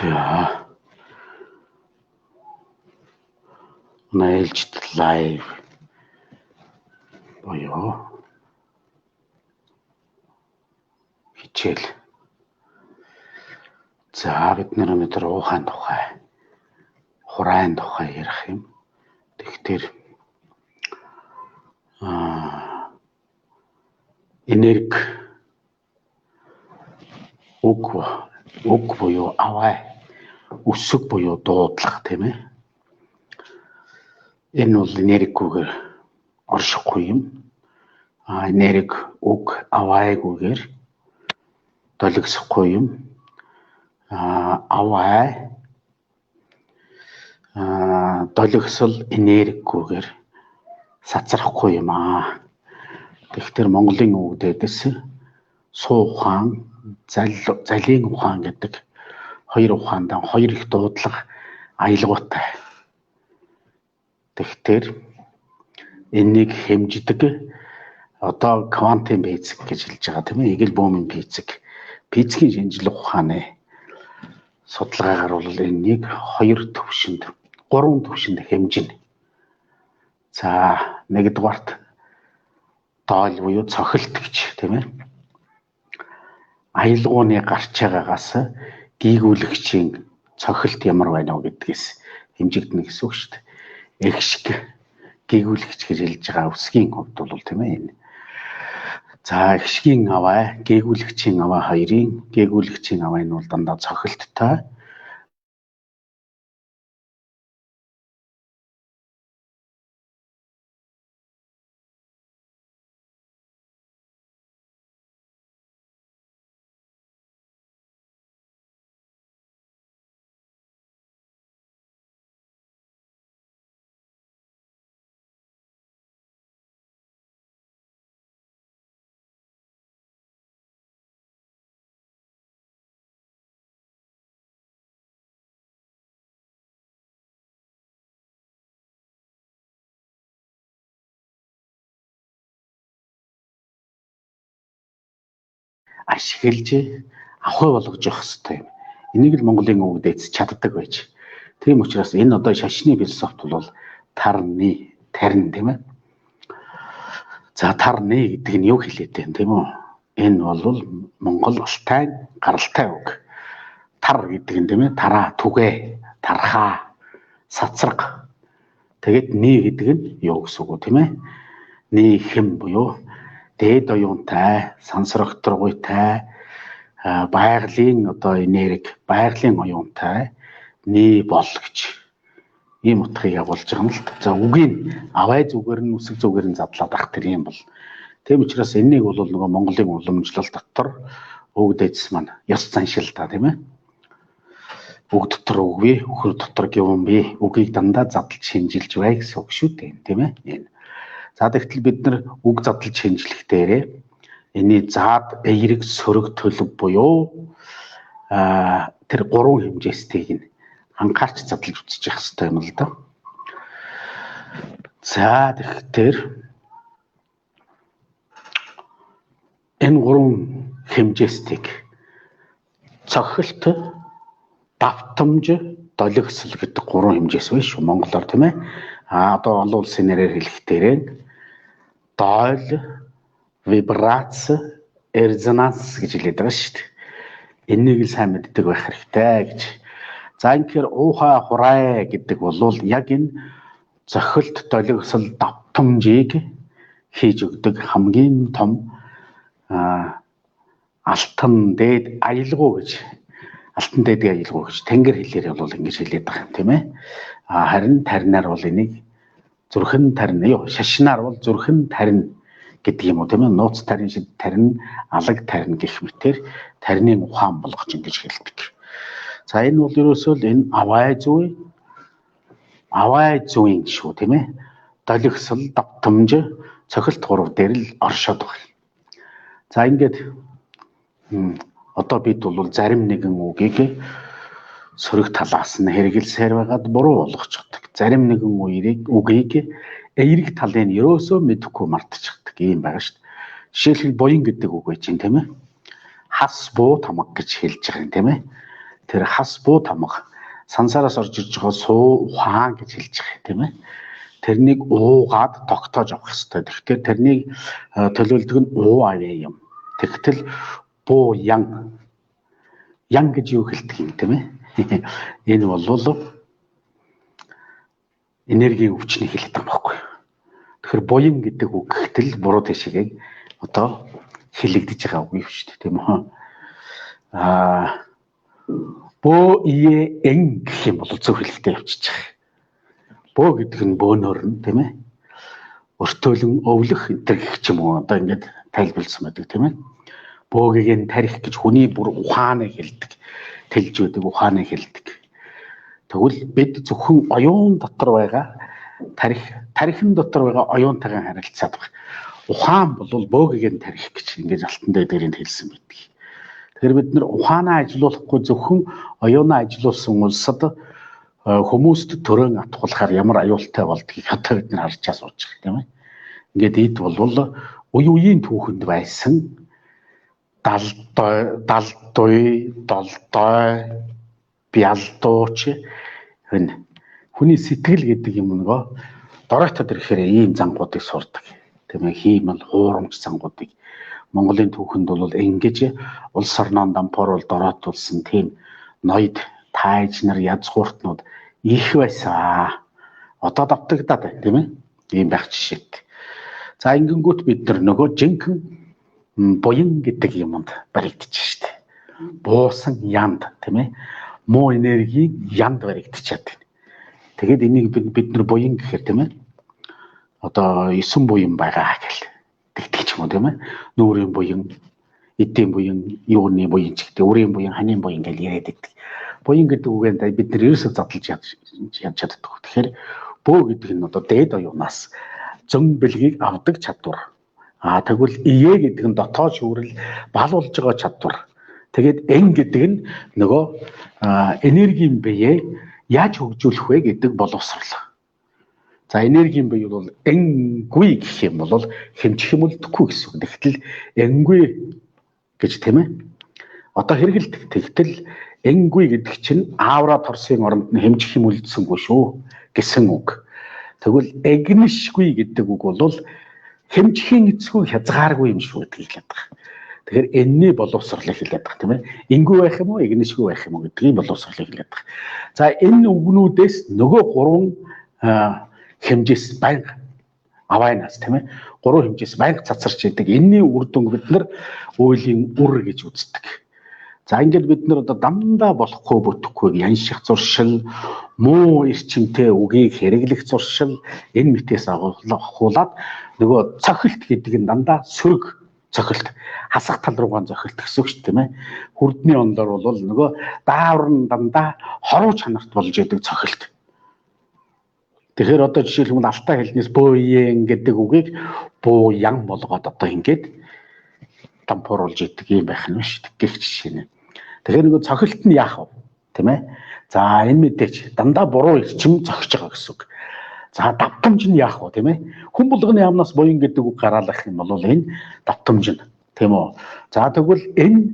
За ээлжид лайв боёо хичээл. За бид нэр өнөөдөр уухайн тухай, хурайн тухай ярих юм. Тэгэхээр энерги үг буюу авай, өсөг буюу дуудлага тийм ээ. Энэ бол энергигүйгээр оршихгүй юм. Энерги үг авайгүйгээр долгисахгүй юм. Авай долгисол энергигүйгээр сацрахгүй юм аа. Тэгэхээр Монголын үгдээдээс суу ухаан, залийн ухаан гэдэг хоёр ухаандаа хоёр их дуудлага аялгаутай. Тэгэхээр энийг хэмждэг одоо квантын физик гэж хэлж байгаа тийм ээ. Игэл бөөмийн физик, физикийн шинжилгээ ухааны судалгаагаар бол энийг гурван төвшөнд хэмжинэ. За нэгдүгээрт доол буюу цохилт гэж тийм ээ. Аялгауны гарч байгаагаас гийгүүлэгчийн цохилт ямар байна вэ гэдгээс хэмжигдэнэ гэсэн үг шүү дээ. Эхшиг гийгүүлэгч гэж хэлж байгаа үсгийн хувьд бол тийм ээ энэ. За эхшигийн авай, гийгүүлэгчийн авай хоёрын гийгүүлэгчийн авай нь бол дандаа цохилттой. Ашиглаж авах болгож явах хэрэгтэй юм. Энийг л Монголын үг дээдс чаддаг байж. Тийм учраас энэ одоо шашны философт бол тарны, тарин тийм ээ. За тарны гэдэг нь юу хэлээд байна тийм үү? Энэ бол Монгол ултай гаралтай үг. Тар гэдэг нь тийм ээ, тараа, түгэ, тархаа, сацраг. Тэгээд ни гэдэг нь юу гэсэн үг тийм ээ? Ни хэм буюу дээд оюунтай, сансрогторгуйтай, байгалийн одоо энерги, байгалийн оюунтай ни бол гэж ийм утгыг агуулж байгаа юм л. За үгийн авай зүгээр нь үсэг зүгээр нь задлаад ах тэр юм бол. Тийм учраас энийг бол нөгөө Монголын уламжлал дотор үг дээдс маань ёс заншил та тийм ээ. Үг дотор үг бий, үхэр дотор гівэн бий. Үгийг дандаа задлж шинжилж бай гэсэн үг шүү дээ тийм ээ. За тэгтэл бид нар үг задлж шинжлэх дээрээ энэ заад, эерэг, сөрөг, төлөв буюу тэр гурван хэмжээстийг нь анхаарч задлж үзчих хэрэгтэй юм л да. За тэгэхээр энэ гурван хэмжээстийг цохилт, давтамж, долгисол гэдэг гурван хэмжээс байна шүү монголоор тийм ээ. Одоо олон улсын нэрээр хэлэхдээ доол, вибрац, резонанс гэж хэлээд байгаа шүү дээ. Энийг л сайн мэддэг байх хэрэгтэй гэж. За инхээр уухай, хурай гэдэг бол яг энэ цохилт, долгисол, давтамжийг хийж өгдөг хамгийн том алтан дээд аялгау гэж, алтан дээдийн аялгау гэж тэнгэр хэлээр бол ингэж хэлээд байгаа юм тийм ээ. Харин таринаар бол энийг зүрхэн тарин, шашнаар бол зүрхэн тарин гэдэг юм уу тийм ээ. Нууц тарин, шид тарин, алаг тарин гэх мэтээр тарины ухаан болгож ингэж хэлдэг. За энэ бол ерөөсөө л энэ авай зүйн шүү тийм ээ. Долгисол, давтамж, цохилт гурав дээр л оршоод байна. За ингээд одоо бид бол зарим нэгэн үгийг сөрөг талаас нь хэрэгэлсээр байгаад буруу болгочихдаг. Зарим нэгэн үгийг эерэг талын ерөөсөө мэдэхгүй мартчихдаг юм байгаа шүү дээ. Жишээлбэл буян гэдэг үг байж юм тийм ээ. Хас буу тамаг гэж хэлж байгаа юм тийм ээ. тэр хас буу тамга сансараас орж ирж байгаа суу ухаан гэж хэлж байгаа тийм ээ. Тэрнийг уугаад тогтоож авах хэрэгтэй. Тэгэхээр тэрнийг төлөөлдөг нь уу аваа юм. Тэгтэл буу ян гэж юу хэлдэг юм тийм ээ. Энэ бол энергийн өвчнийг хэлдэг юм баггүй. Тэгэхээр буян гэдэг үг гэтэл буруу тийшээ одоо хэлэгдэж байгаа үг юм шүү дээ тийм үү. Бөө ие эн гэх юм бол зөв хэлэлтэд явчихж байгаа. Бөө гэдэг нь бөөнөр нь тийм ээ. Өртөөлөн өвлөх энэ гэх юм уу одоо ингэж тайлбарлсан байдаг тийм ээ. Бөөгийг нь тарих гэж хүний бүр ухааныг хэлдэг. Тэлж үүдэг ухааныг хэлдэг. Тэгвэл бид зөвхөн оюун дотор байгаа тарихын дотор байгаа оюунтайгаа харилцаад байгаа. Ухаан бол бөөгийг нь тарих гэж ингэж алтан дээрийн хэлсэн байдаг. Тэгэхээр бид нар ухаанаа ажилуулахгүй зөвхөн оюунаа ажилуулсан улсад хүмүүст төрөн атгуулахаар ямар аюултай болдгийг одоо бид нар харж сууж байгаа тийм ээ. Ингээд эд бол үеийн түүхэнд байсан далдой, бялдууч энэ хүний сэтгэл гэдэг юм нөгөө дороотод ирэхээр ийм зангуудыг сурдаг. Тийм ээ, хиймэл хуурамч зангуудыг Монголын түүхэнд бол ингэж улс орноо дампууруул дороотуулсан тийм ноёд тааж нар язгууртнууд их байсан. Одоо давтагдаад байна тийм ээ. Ийм байх жишээт. За ингэнгүүт бид нар нөгөө жинхэнэ буян гэдэг юмд баригдчих штэ. Буусан янд тийм ээ. Муу энергийн янд баригдчихад байна. Тэгээд энийг бид нар буян гэхээр тийм ээ. Одоо 9 буян байгаа гэл тэгдэг ч юм уу тийм ээ. Нүүрийн буян, эдийн буян, юуны буян ч гэдэг, үрийн буян, ханийн буян гэж яриад байдаг. Буян гэдэг үгэнд бид нар ерөөсөө задлаж явж чаддаг. Тэгэхээр бөө гэдэг нь одоо дээд оюунаас зөн бэлгийг авдаг чадвар. Тэгвэл ие гэдэг нь дотоод шүүрэл балуулж байгаа чадвар. Тэгээд эн гэдэг нь нөгөө энергийн биеэ яаж хөгжүүлэх вэ гэдэг боловсрол. За энергийн бие бол энгүй гэх юм бол хэмжих юм үлдэхгүй гэсэн үг. Тэгтэл энгүй гэж тийм ээ. Одоо хэрэгэлдэг. Тэгтэл энгүй гэдэг чинь аавра торсын оронд нь хэмжих юм үлдсэнгүй шүү гэсэн үг. Тэгвэл эгнэшгүй гэдэг үг бол хэмжихийн эцгүй хязгааргүй юм шүү гэдгийг хэлээд байгаа. Тэгэхээр энэний боловсролыг хэлээд байгаа тийм ээ. Энгүй байх юм уу, эгнэшгүй байх юм уу гэдгийг боловсролыг хэлээд байгаа. За энэ үгнүүдээс нөгөө гурван хэмжээс байнга авайнаас тийм ээ. Гурван хэмжээс байнга цацарч идэг. Энэний үр дүнг бид нар үйлийн үр гэж үздэг. За ингээд бид нар одоо дандаа болохгүй бүтэхгүй янших зуршил, муу эрчимтэй үгийг хэрэглэх зуршил энэ мэтээс агуулад нөгөө цохилт гэдэг нь дандаа сөрөг цохилт, хасах тал руугаа цохилт гэсэн үг шүү дээ тийм ээ. Хүрдний ондор бол нөгөө даавар нь дандаа хоруу чанарт болж идэг цохилт. Тэгэхээр одоо жишээлбэл алтаа хэлнээс бөөе гэдэг үгийг буу ян болгоод одоо ингээд дампууруулж идэг юм байх нь шүү дээ. Гэх жишээ нэ. Тэгэхээр нөгөө цохилт нь яах вэ? Тийм ээ. За энэ мэдээч дандаа буруу эрчим зохиж байгаа гэсэн үг. За давтамж нь яах вэ? Тийм ээ. Хүн болгоны амнаас буян гэдэг үг гараалах юм бол энэ давтамж нь тийм үү. За тэгвэл энэ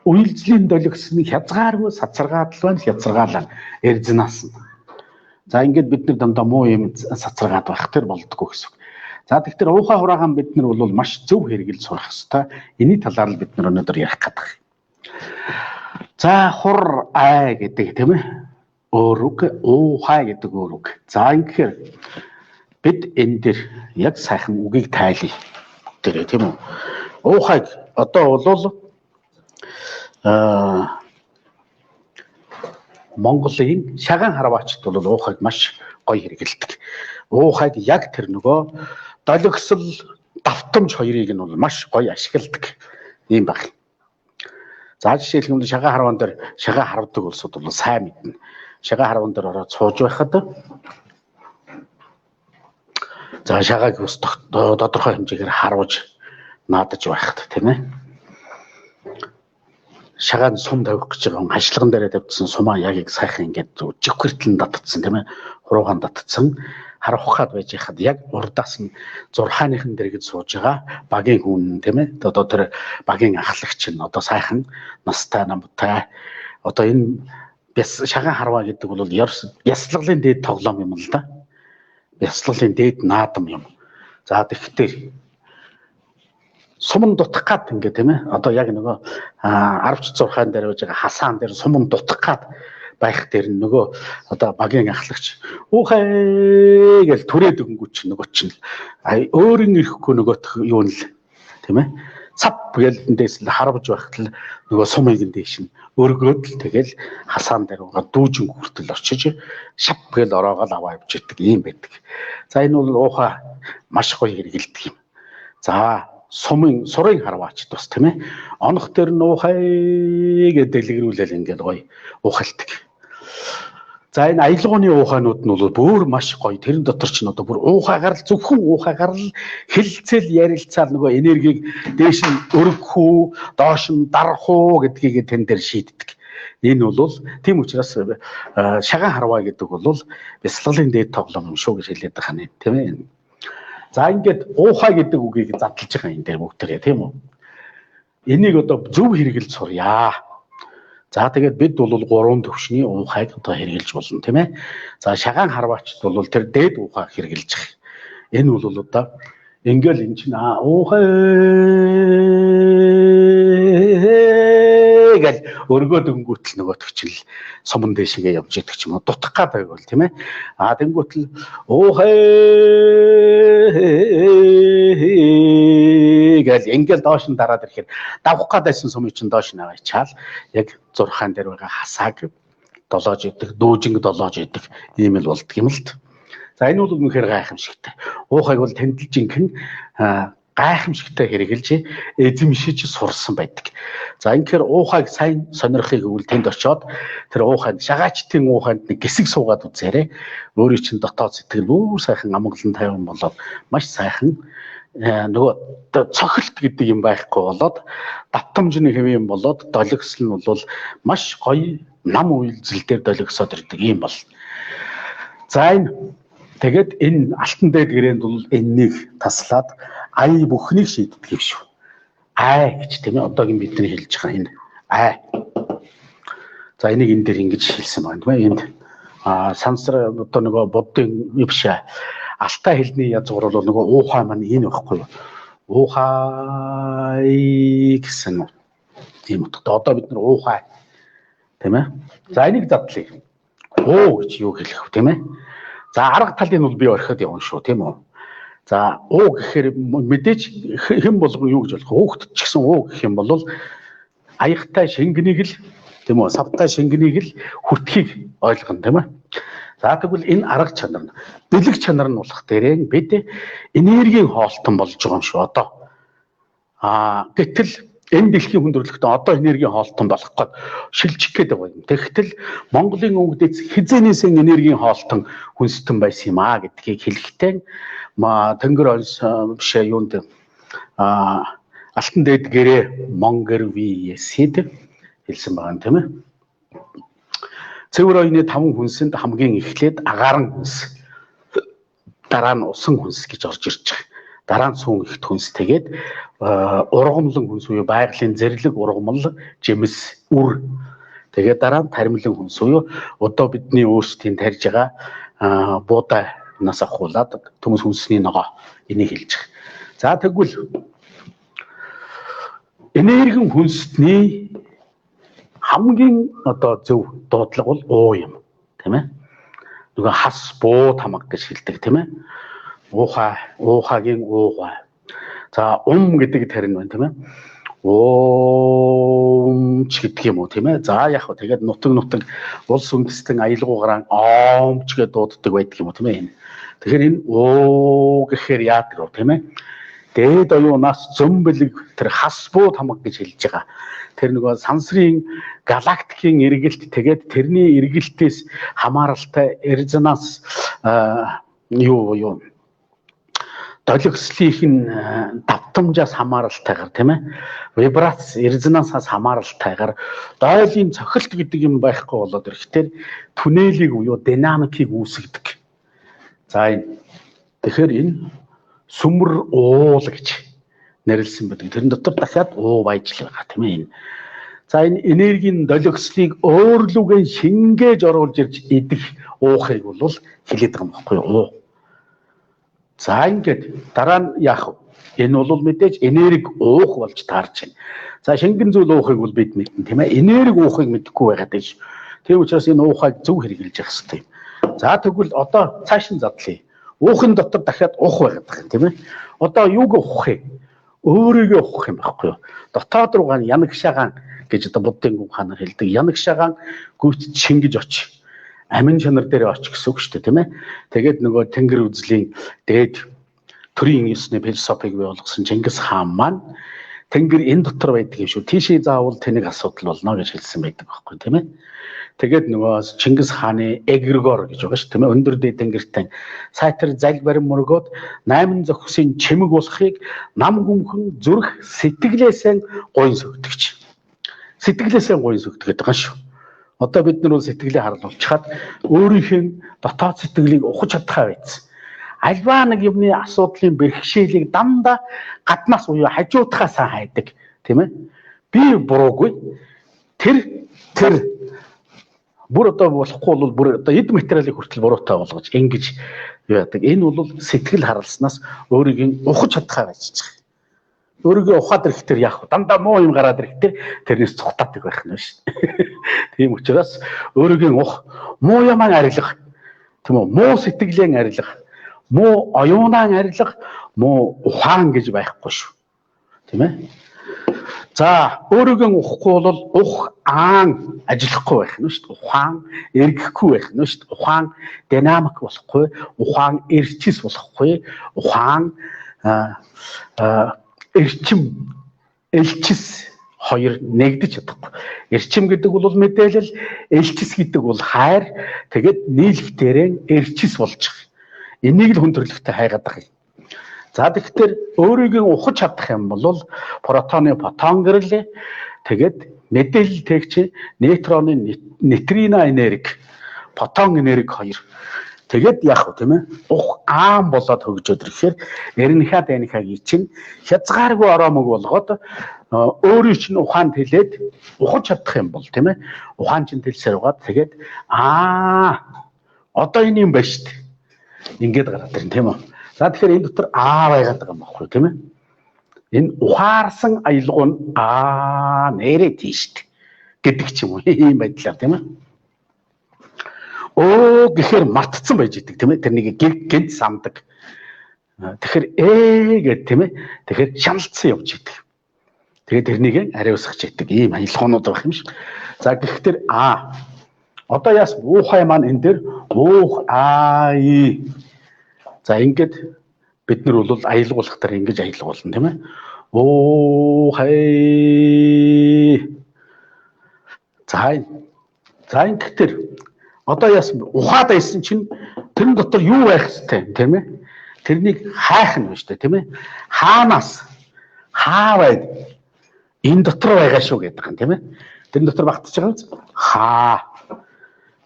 үйлзлийн долгис нь хязгааргүй сацаргаалал байна, хязгаалал эрдэнэс нь. За ингээд бид нар дандаа муу юм сацаргаад байх төр болдгоо гэсэн үг. За тэгэхээр уухай хураагаан бид нар бол маш зөв хэрэгэл сурах хэрэгтэй. Энэний талаар л бид нар өнөөдөр ярих гэдэг. За хур ай гэдэг тийм ээ. Өөрөг уухай гэдэг өөрөг. За ингэхээр бид энэ дээр яг сайхан үгийг тайлъя. Тэр тийм үү. Уухайг одоо бол Монголын шагаан харваачд бол уухайг маш гоё хэрэгэлдэг. Уухайг яг тэр нөгөө долгисол давтамж хоёрыг нь бол маш гоё ашигладаг юм байна. За жишээлбэл шагаан харваан дээр шагаан харвдаг улсууд бол сайн мэднэ. Шагаан харваан дээр ороод сууж байхад за шагааг ус тодорхой хэмжээгээр харуулж наадаж байхад тийм ээ. Шагаан сум тавих гэж байгаа ажлаган дээр тавьдсан сумаа яг их сайхан ингээд жиг гэртлэн татцсан тийм ээ. Хуруугаан татцсан харуулхаад байж хаад яг урдаас нь зурхааныхан дэргэд сууж байгаа багийн хүн тийм ээ. Одоо тэр багийн ахлагч нь одоо сайхан настай намтай одоо энэ шаган харваа гэдэг бол яслаглын дээд тоглоом юм л да. Яслаглын дээд наадам юм. За тэгэхээр суман дутах гад ингээ тийм ээ. Одоо яг нөгөө 10 зурхаан дээр байж байгаа хасаан дээр суман дутах гад байх дээр нөгөө одоо багийн ахлагч уухай гэж түрээд өгөнгүүч нөгөө чинь өөрийн ирэхгүй нөгөөх юу нэл тийм ээ. Цап гэж эндээс л харвж байхад л нөгөө сумыг эндээс нь өргөөд л тэгэл хасаан дээр угаа дүүжин хүртэл очиж шап гэж ороогоо аваа явж идэг юм байдаг. За энэ бол уухай маш гоё хэрэгэлдэг юм. За сурын харваач бас тийм ээ. Онох дээр нь уухай гэж дэлгэрүүлэл ингээд гоё уухалдаг. За энэ аялгауны уухайнууд нь бол бүр маш гоё. Тэрэн дотор ч одоо бүр уухайгаар л зөвхөн уухайгаар л хэлцэл ярилцаал нөгөө энергийг дээш нь өргөх үү, доош нь дарах уу гэдгийг тэн дээр шийддэг. Энэ бол тийм учраас шаган харваа гэдэг бол бясалгалын дээд тоглоом юм шүү гэж хэлээд байгаа юм тийм ээ. За ингээд уухай гэдэг үгийг задлаж байгаа юм дээр бүгдээрээ тийм үү. Энийг одоо зөв хэрэгэл сурья. За тэгээд бид бол 3 төвшний уухайг одоо хэрэгжилж болно тийм ээ. За шаган харваачд бол тэр дээд уухайг хэрэгжилж байгаа. Энэ бол одоо ингээл эн чинь уухай гэж өргөөд өнгөтл нөгөөтг чинь суман дэшигээ явж идэг ч юм уу дутах гад байвал тийм ээ. Тэнгүүтэл уухай гэж ингээл доош нь дараад ирэхээр давхах гадайсан сумын чинь доош нь аваачаал яг зурхаан дээр байгаа хасааг долоож идэг, дүүжинг долоож идэг ийм л болдго юм л т. За энэ бол үнэхээр гайхамшигтай. Уухайг бол тандилж инхэн гайхамшигтай хэрэгжилж эзэмшиж сурсан байдаг. За инхээр уухайг сайн сонирхохыг өгвөл тэнд очиод тэр уухайд шагаачтын уухайд нэг гисэг суугаад үзээрэй. Өөрийн чинь дотоод сэтгэл бүр сайхан амгалан тайван болоод маш сайхан нөгөө цохилт гэдэг юм байхгүй болоод давтамжны хэвэн болоод долгисл нь бол маш гоё нам үйлзэл дээр долгисоод ирдэг юм бол. За энэ тэгээд энэ алтан дээд гэрээнд бол энэнийг таслаад ай бүхнийг шийддэг юм шүү. Ай гэж тийм ээ одоогийн бидний хэлж байгаа энэ ай. За энийг энэ дээр ингэж хэлсэн байна тийм ээ. Энд сансар одоо нөгөө буддын биш алтай хэлний язгуур бол нөгөө уухай маань энэ байхгүй юу? Уухай гэсэн юм утгатай. Одоо бид нар уухай тийм ээ. За энийг задлаа. Уу гэж юу хэлэх вэ тийм ээ? За арга талын бол би орхиод явна шүү тийм үү? За уу гэхээр мэдээж хэн болгон юу гэж болох вэ? Хүүхэд ч гэсэн уу гэх юм бол аягтай шингэнийг л тийм үү? Савтай шингэнийг л хүртхийг ойлгоно тийм ээ. За тэгвэл энэ арга чанар нь бэлэг чанар нь болох дээрээ бид энергийн хоолтон болж байгаа юм шүү одоо. Гэтэл энэ дэлхийн хүндрэлтэд одоо энергийн хоолтон болох гээд шилжих гээд байгаа юм. Тэгтэл Монголын өвгдөц хизээнээсээ энергийн хоолтон хүнстэн байсан юм гэдгийг хэлэхдээ тэнгэр онс биш юунд алтан дээд гэрээ Монгор виэсэд хэлсэн байгаа юм тийм ээ. Цэвэр ойны 5 хүнсэнд хамгийн эхлээд агаарын хүнс, дараа нь усан хүнс гэж орж ирж байгаа. Дараа нь сүүн ихт хүнс тэгээд ургамлан хүнс буюу байгалийн зэрлэг ургамал, жимс, үр. Тэгээд дараа нь таримлан хүнс буюу одоо бидний өөрсдийн тарьж байгаа буудаас ахуулаад төмс хүнсний ногоо энийг хэлж байгаа. За тэгвэл энергийн хүнсний хамгийн одоо зөв дуудлага бол уу юм тийм ээ. Нөгөө хас бууд хамаг гэж хэлдэг тийм ээ. Уухагийн уугай. За гэдэг тарин байна тийм ээ. Ч гэдэг юм уу тийм ээ. За яг хөө тэгээд нутаг улс үндэстэн аялгуугаар оомч гэж дууддаг байдаг юм уу тийм ээ. Тэгэхээр энэ уу гэхээр яадаг вэ тийм ээ. Дээд оюунаас зөмбөлөг тэр хас бууд хамаг гэж хэлж байгаа. Тэр нөгөө сансрын галактикийн эргэлт тэгээд тэрний эргэлтээс хамааралтай резонанс долгислын давтамжаас хамааралтайгаар тийм ээ вибрац резонансаас хамааралтайгаар дойлын цохилт гэдэг юм байхгүй болоод ирэхээр түнэлийг буюу динамикийг үүсгэдэг. За энэ тэгэхээр энэ сүмэр уул гэж нэрлсэн байдаг. Тэрэн дотор дахиад уу байж л байгаа тийм ээ. За энэ энергийн долгioслыг өөрлөгөө шингээж оруулж ирж идэх уухыг бол хэлээд байгаа юм баггүй юу? За ингээд дараа нь яах вэ? Энэ бол мэдээж энерги уух болж таарч байна. За шингэн зүйл уухыг бол бид мэднэ тийм ээ. Энерги уухыг мэдэхгүй байгаад байж. Тийм учраас энэ уухыг зөв хэрэгжилж явах хэрэгтэй. За тэгвэл одоо цааш нь задлаа. Уухын дотор дахиад ух байгаад байгаа тийм ээ. Одоо юуг ухах вэ? Өөрийгөө ухах юм байхгүй юу? Дотоод руугаа янаг шагаан гэж одоо буддын гүн ханаар хэлдэг. Янаг шагаан гүйцэд шингэж очив. Амин чанар дээр очих гэсэн үг шүү дээ тийм ээ. Тэгээд нөгөө тэнгэр үзлийн дээд төрийн ёсны философиг бий болгосон Чингис хаан маань тэнгэр энэ дотор байдаг юм шүү. Тийшээ заавал тэнэг асуудал болно гэж хэлсэн байдаг байхгүй тийм ээ. Тэгээд нөгөө Чингис хааны эгрегор гэж байгаа шүү тийм ээ. Өндөр дээд тэнгэртэй сайтар залбарин мөргөөд 8 зохисын чимэг болохыг нам хүмхэн зүрх сэтгэлээсээ гойн сөгдөгч. Сэтгэлээсээ гойн сөгдөг гэдэг шүү. Одоо бид нар бол сэтгэлээ харуулчихад өөрийнх нь дотоод сэтгэлийг ухаж чадхаа байсан. Альва нэг юмны асуудлын бэрхшээлийг дандаа гаднаас буюу хажуудахаасаа хайдаг тийм ээ. Би буруугүй. Тэр бүр одоо болохгүй бол бүр одоо эд материалыг хүртэл буруутай болгож ингэж яадаг. Энэ бол сэтгэл харалснаас өөрийг ухаж чадхаа байж байгаа. Өөрийгөө ухаад ирэхдээ яах вэ? Дандаа муу юм гараад ирэхдээ тэрнээс цухтаадаг байх нь шүү. Тийм учраас өөрийгөө муу ямаа арилгах, тийм үү? Муу сэтгэлээ арилгах, муу оюунаа арилгах, муу ухаан гэж байхгүй шүү. Тийм ээ? За, өөрийгөө ухахгүй бол ухаан ажиллахгүй байх нь шүү. Ухаан эргэхгүй байх нь шүү. Ухаан динамик болохгүй, ухаан эрчис болохгүй, ухаан элчис хоёр нэгдэж чадахгүй. Эрчим гэдэг бол мэдээлэл, элчис гэдэг бол хайр. Тэгээд нийлхтэрэн эрчис болж байгаа. Энийг л хүн төрлөختөй хайгаад байгаа юм. За тэгэхээр өөрийгөө ухаж чадах юм бол протоны фотон гэрлээ. Тэгээд мэдээлэл тэгч нейтроны нейтрино энерги, фотон энерги хоёр. Тэгээд яах вэ тийм ээ? Ух аам болоод хөгжөөд ирэхээр эрнийхаа дайныхаа чинь хязгааргүй ороомог болгоод өөрийн чинь ухаанд хэлээд ухаж чадах юм бол тийм ээ? Ухаан чинь дэлсээр угаад тэгээд одоо энэ юм байна шүү дээ. Ингээд гараад ирнэ тийм үү? За тэгэхээр энэ дотор байгаад байгаа юм баггүй тийм ээ? Энэ ухаарсан аялгуу нь нэрээ тийш гэдэг ч юм уу ийм байдлаар тийм ээ? Гэхээр мартцсан байж идэг тийм ээ? Тэрнийг гинт самдаг. Тэгэхээр гэдэг тийм ээ? Тэгэхээр шаналцсан явж идэг. Тэгээд тэрнийг арай усгаж идэг ийм аялгуунууд байх юм шиг. За гэхдээ одоо яас уухай маань энэ дээр За ингээд бид нар бол аялгуулахтаар ингэж аялгуулна тийм ээ? За ингээд одоо яас ухаад байсан чинь тэрэн дотор юу байх хэвтэй тийм ээ? Тэрнийг хайх нь шүү дээ тийм ээ? Хаанаас байд энэ дотор байгаа шүү гэдэг юм тийм ээ? Тэрэн дотор багтаж байгаа биз?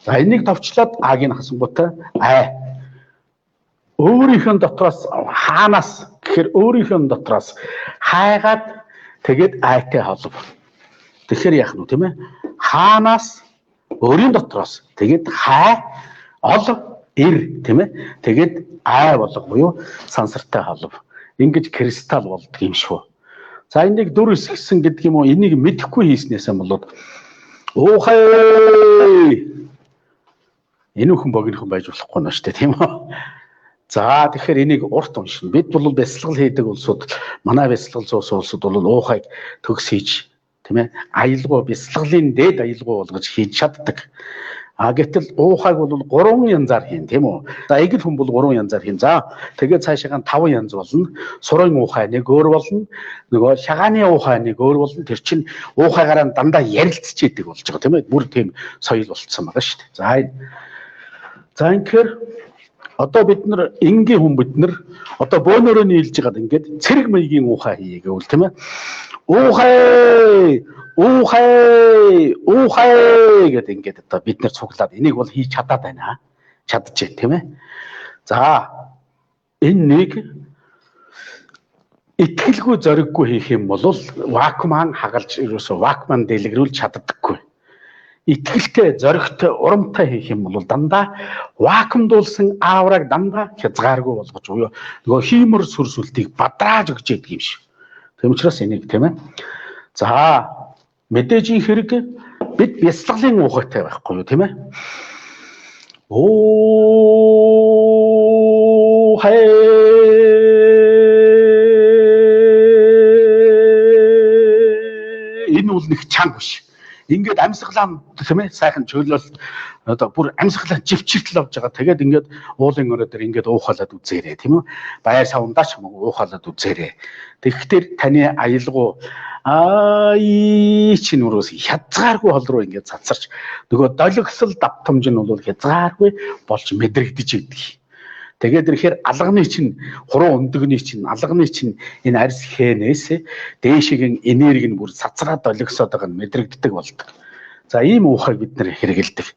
За энийг товчлоод аг-ыг хасангуутай өөрийнхөө дотроос хаанаас гэхээр өөрийнхөө дотроос хайгаад тэгээд айтай холбов. Тэгэхээр яах нь тийм ээ? Хаанаас өөрийн дотроос тэгээд тийм ээ? Тэгээд болго буюу сансартай холбов. Ингэж кристалл болдог юм шүү. За энийг дүр хэсгсэн гэдэг юм уу? Энийг мэдэхгүй хийснээсээ болоод энэ хүн богинохон байж болохгүй нь шүү дээ тийм үү? За тэгэхээр энийг урт уншина. Бид бол бясалгал хийдэг улсууд, манай бясалгал зуус улсууд бол уухайг төгс хийж, тийм ээ? Аялгау бясалгалын дээд аялгау болгож хийж чаддаг. Гэтэл уухайг бол 3 янзаар хийн, тийм үү? За эгэл хүн бол 3 янзаар хийн. За тэгээд цаашаа 5 янз болно. Сурын уухай нэг өөр болно. Нөгөө шагааны уухай нэг өөр болно. Тэр чинь уухайгаараа дандаа ярилцж идэг болж байгаа, тийм ээ? Бүр тийм соёл болцсон байгаа шүү дээ. За тэгэхээр одоо бид нар энгийн хүн бид нар одоо бөөнөрөө нийлж байгаад ингээд цэрэг маягийн уухай хий гэвэл тийм ээ? Уухай гэдэг ингээд одоо бид нар цуглаад энийг бол хийж чадаад байна. Чадчихэ тийм ээ? За энэ нэг итгэлгүй зориггүй хийх юм бол вакууман хагалж ерөөсө вакууман дэлгэрүүл чаддаггүй. Итгэлтэй, зоригтой, урамтай хийх юм бол дандаа вакуумдуулсан аавраг дандаа хязгааргүй болгож буюу нөгөө хиймэр сүрсүлтийг бадрааж өгч яддаг юм шиг. Тийм учраас энийг тийм ээ. За мэдээж их хэрэг бид бясалгалын ухаатай байхгүй юу тийм ээ. Оо хай энэ бол нэг чанга биш. Ингээд амьсгалаа тийм ээ сайхан чөлөөл одоо бүр амьсгалаа живчиртэл авч байгаа. Тэгээд ингээд уулын өрөө дээр ингээд уухалаад үзээрэй тийм үү. Баяр савндаа ч юм уу уухалаад үзээрэй. Тэгэхээр таны аялгау чинь өрөөс хязгааргүй хол руу ингээд цацарч нөгөө долгисол давтамж нь бол хязгааргүй болж мэдрэгдэж идэг. Тэгээд ирэхээр алганы чинь хуруу өндөгний чинь алганы чинь энэ арьс хээнээс дээшгийн энерги нь бүр цацраад олигсоод байгаа нь мэдрэгддэг болдог. За ийм уухайг бид нэр хэрэгэлдэг.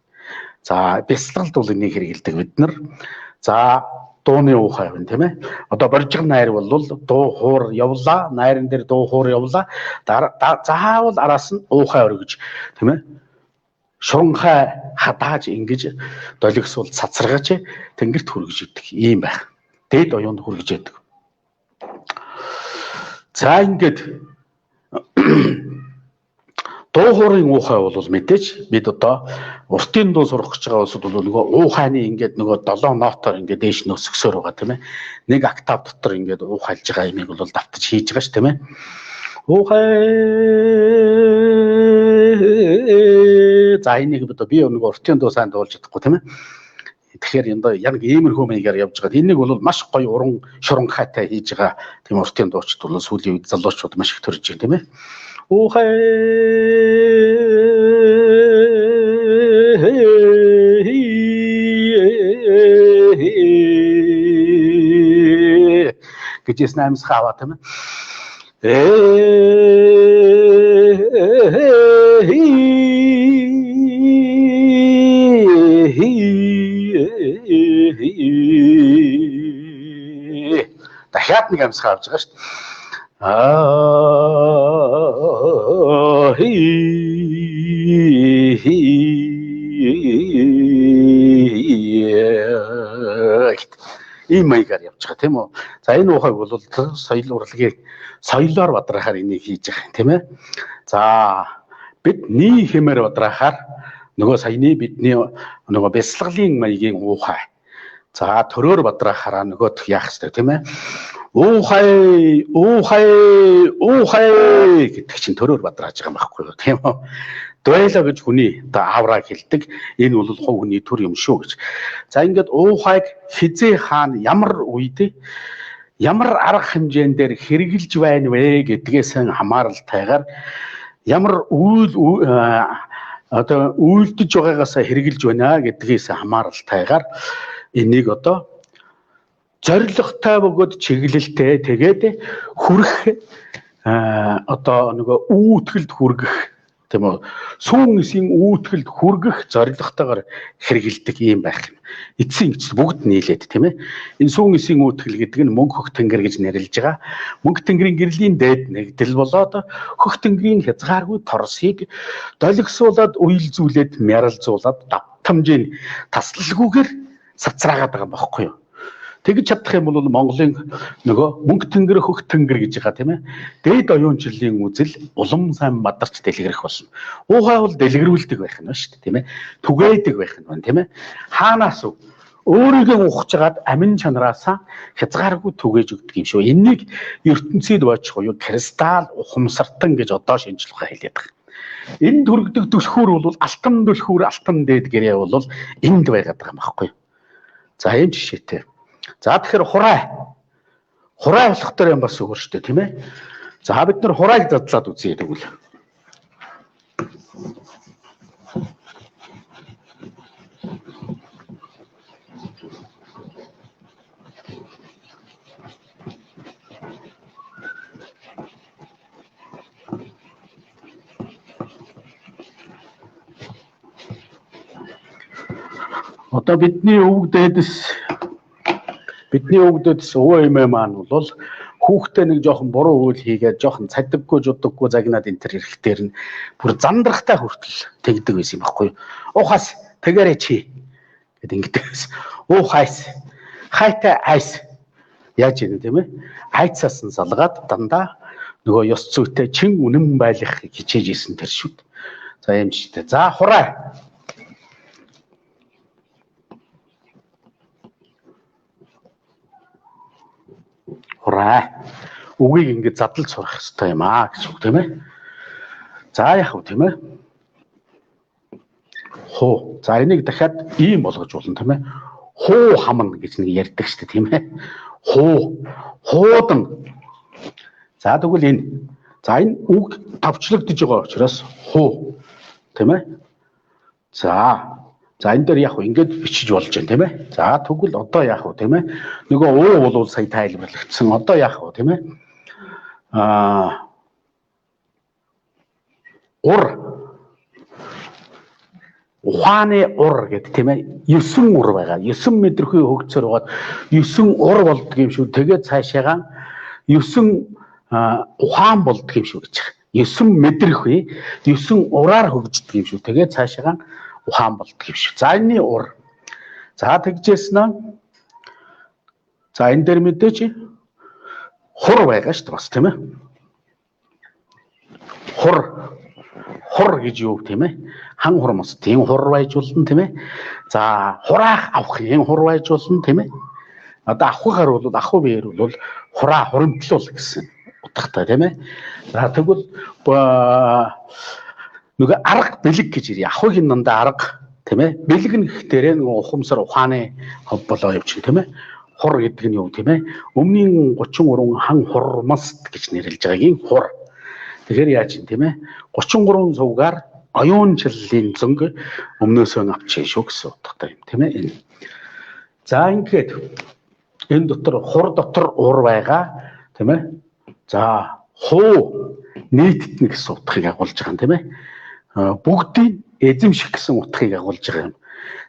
За бясалгалд бол энийг хэрэгэлдэг бид нар. За дууны уухай байна тийм ээ. Одоо боржиг найр бол дуу хуур явлаа, найран дээр дуу хуур явлаа. Заавал араас нь уухай өргөж тийм ээ. Шунхай хадааж ингэж долгисуул цацрагаач тэнгэрт хүргэж идэг ийм байх. Дээд оюунд хүргэж идэг. За ингээд дуу хуурын уухай бол мэдээж бид одоо уртын дуу сурах гэж байгаа улсууд бол нөгөө уухайны ингээд нөгөө 7 нотоор ингээд дээш нөсгсөөр байгаа тийм ээ. Нэг октав дотор ингээд уухайлж байгаа юмыг бол давтаж хийж байгаа ш тийм ээ. За энийг би нэг уртын дуу сайн дуулж чадахгүй тийм ээ. Тэгэхээр энэ яг иймэрхүү маягаар явж байгаа. Энийг бол маш гоё уран шуранхайтай хийж байгаа тийм уртын дуучид бол сүүлийн үед залуучууд маш их төрж байна тийм ээ. Уухай гэж снаймс хаваа тийм ээ. Дахиад нэг амсгаа авч байгаа шүү дээ. Ийм маягаар явж байгаа тийм үү. За энэ уухайг бол соёл урлагийн соёлоор бадраахаар энийг хийж байгаа тийм ээ. За бид nii хэмээр бадраахаар нөгөө саяны бидний нөгөө бясалгалын маягийн уухай. За төрөөр бадраахаараа нөгөөх яах ёстой тийм ээ. Уухай гэдэг чинь төрөөр бадрааж байгаа юм байхгүй юу тийм үү. Дуэло гэж хүний одоо авраг хэлдэг. Энэ бол хувь хүний төр юм шүү гэж. За ингээд уухайг хизээ хаана ямар үед ямар арга хэмжээндээр хэрэгжилж байна вэ гэдгээс хамааралтайгаар ямар одоо үйлдэж байгаагаас хэрэгжилж байна гэдгээс хамааралтайгаар энийг одоо зоригтой бөгөөд чиглэлтэй тэгээд хүрэх одоо нөгөө үүтгэлд хүргэх тийм үү сүүн эсийн үүтгэлд хүргэх зоригтойгоор хэрэгэлдэг юм байх юм. Эцсийн эцэст бүгд нийлээд тийм ээ. Энэ сүүн эсийн үүтгэл гэдэг нь мөнх хөх тэнгэр гэж нэрлэж байгаа. Мөнх тэнгэрийн гэрлийн дээд нэгдэл болоод хөх тэнгэрийн хязгааргүй торсыг долгисуулаад уйлзүүлээд мярлзуулаад давтамжийн таслалгүйгээр сацраагаад байгаа байхгүй юу. Тэгж чадах юм бол Монголын нөгөө мөнх тэнгэр хөх тэнгэр гэж байгаа тийм ээ. Дээд оюунчлалын үзэл улам сайн мадарч дэлгэрэх болно. Уухай бол дэлгэрүүлдэг байх нь ба шүү дээ тийм ээ. Түгээдэг байх нь байна тийм ээ. Хаанаас өөрийгөө ухаж жагаад амин чанараасаа хязгааргүй түгээж өгдөг юм шүү. Энийг ертөнцид боочих уу кристалл ухамсартан гэж одоо шинжилгээ хэлээд байгаа. Энэ төрөгдөг түлхүүр бол алтан түлхүүр алтан дээд гэрээ бол энд байгаад байгаа юм байхгүй юу. За ийм жишээтэй. За тэгэхээр хурай болох дээр юм бас өгөр штэ тийм ээ. За бид нар хурайг задлаад үзье тэгвэл. Одоо бидний өвөг дээдэс өвөө эмээ маань бол хүүхдээ нэг жоохон буруу үйл хийгээд жоохон цадиггүй жудаггүй загнаад энэ төр ирэхтэр нь бүр зандрахтай хүртэл тэгдэг байсан юм баггүй. Ухаас тэгээрэй чи гэд ингэдэг байсан. Ухайс хайтай айс яаж ийм тийм ээ? Айцаас нь салгаад дандаа нөгөө ёс зүйтэй чин үнэн байлгах хичээж исэн тэр шүүд. За юм ч тийм. За хураа. Хураа. Үгийг ингэж задлж сурах хэрэгтэй юм аа гэж үг тийм ээ. За яах вэ тийм ээ? Хуу. За энийг дахиад ийм болгож болно тийм ээ. Хуу хамна гэж нэг ярьдаг шүү дээ тийм ээ. Хуу. Хуудан. За тэгвэл энэ. За энэ үг тавчлагдж байгаа учраас хуу. Тийм ээ. За. За энэ дээр яг ингэж бичиж болж байна тийм ээ. За тэгвэл одоо яах вэ тийм ээ? Нөгөө уу бол сая тайлбарлагдсан. Одоо яах вэ тийм ээ? Ур. Ухааны ур гэдэг тийм ээ. 9 ур байгаа. 9 мэдрхүй хөгцөр байгаад 9 ур болдго юм шүү. Тэгээд цаашаагаа 9 ухаан болдго юм шүү гэж байгаа. 9 мэдрхүй 9 ураар хөгждөг юм шүү. Тэгээд цаашаагаа ухаан болдго юм шүү. За энэний ур. За тэгжсэн нь. За энэ дээр мэдээч хур байгаа шүү дээ бас тийм ээ. Хур гэж юу тийм ээ? Хан хурмос тийм хур байж болно тийм ээ. За хураах авахын хур байж болно тийм ээ. Одоо авахгаар бол ах биеэр бол хураа хуримтлуул гэсэн утгатай тийм ээ. За тэгвэл нөгөө арга бэлэг гэж ирээ. Ахыгийн дандаа арга тийм ээ. Бэлэг нь гэхтэрээ нөгөө ухамсар ухааны хов болоо явчих тийм ээ. Хур гэдэг нь юу тийм ээ? Өмнгийн 33 хан хурмост гэж нэрлэж байгаагийн хур. Тэгэхээр яаж юм тийм ээ? 33 сувгаар оюунчлалын зөнг өмнөөсөө авчих шүү гэсэн утгатай юм тийм ээ энэ. За ингээд энэ дотор хур дотор ур байгаа тийм ээ. За хуу нийтэд нэг гэсэн утгыг агуулж байгаа юм тийм ээ. Бүгдийн эзэмших гэсэн утгыг агуулж байгаа юм.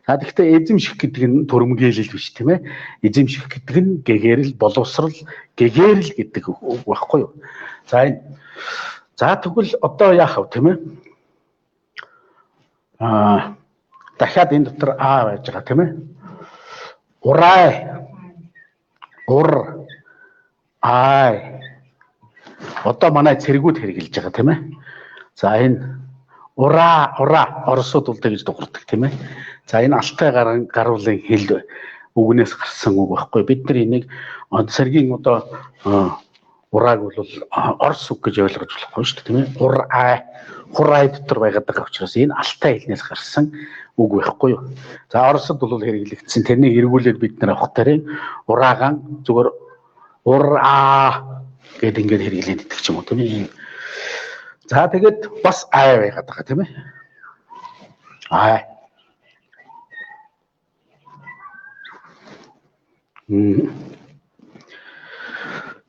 За тэгэхээр эзэмших гэдэг нь төрөмгөөлөл биш тийм ээ. Эзэмших гэдэг нь гэгэрэл, боловсрал, гэгэрэл гэдэг үг байхгүй юу? За энэ за тэгвэл одоо яах вэ тийм ээ? Дахиад энэ дотор байж байгаа тийм ээ. Урай. Ур. Ай. Одоо манай цэргүүд хэрэгжилж байгаа тийм ээ. За энэ ура оросууд бол тэгж дуурдаг тийм ээ. За энэ алтай гаруулын хэл үгнээс гарсан үг байхгүй. Бид нар энийг цэргийн одоо урааг бол орос үг гэж ойлгож болохгүй шүү дээ тийм ээ. Хурай дотор байгаад байгаа учраас энэ алтай хэлнээс гарсан үг байхгүй юу. За оросод бол хэрэглэгдсэн. Тэрнийг эргүүлээд бид нар авах тарийн ураагаан зүгээр ураа гэд ингээд хэрэглээд идэх ч юм уу тийм ээ. За тэгээд бас ай байгаад байгаа тийм ээ. Ай.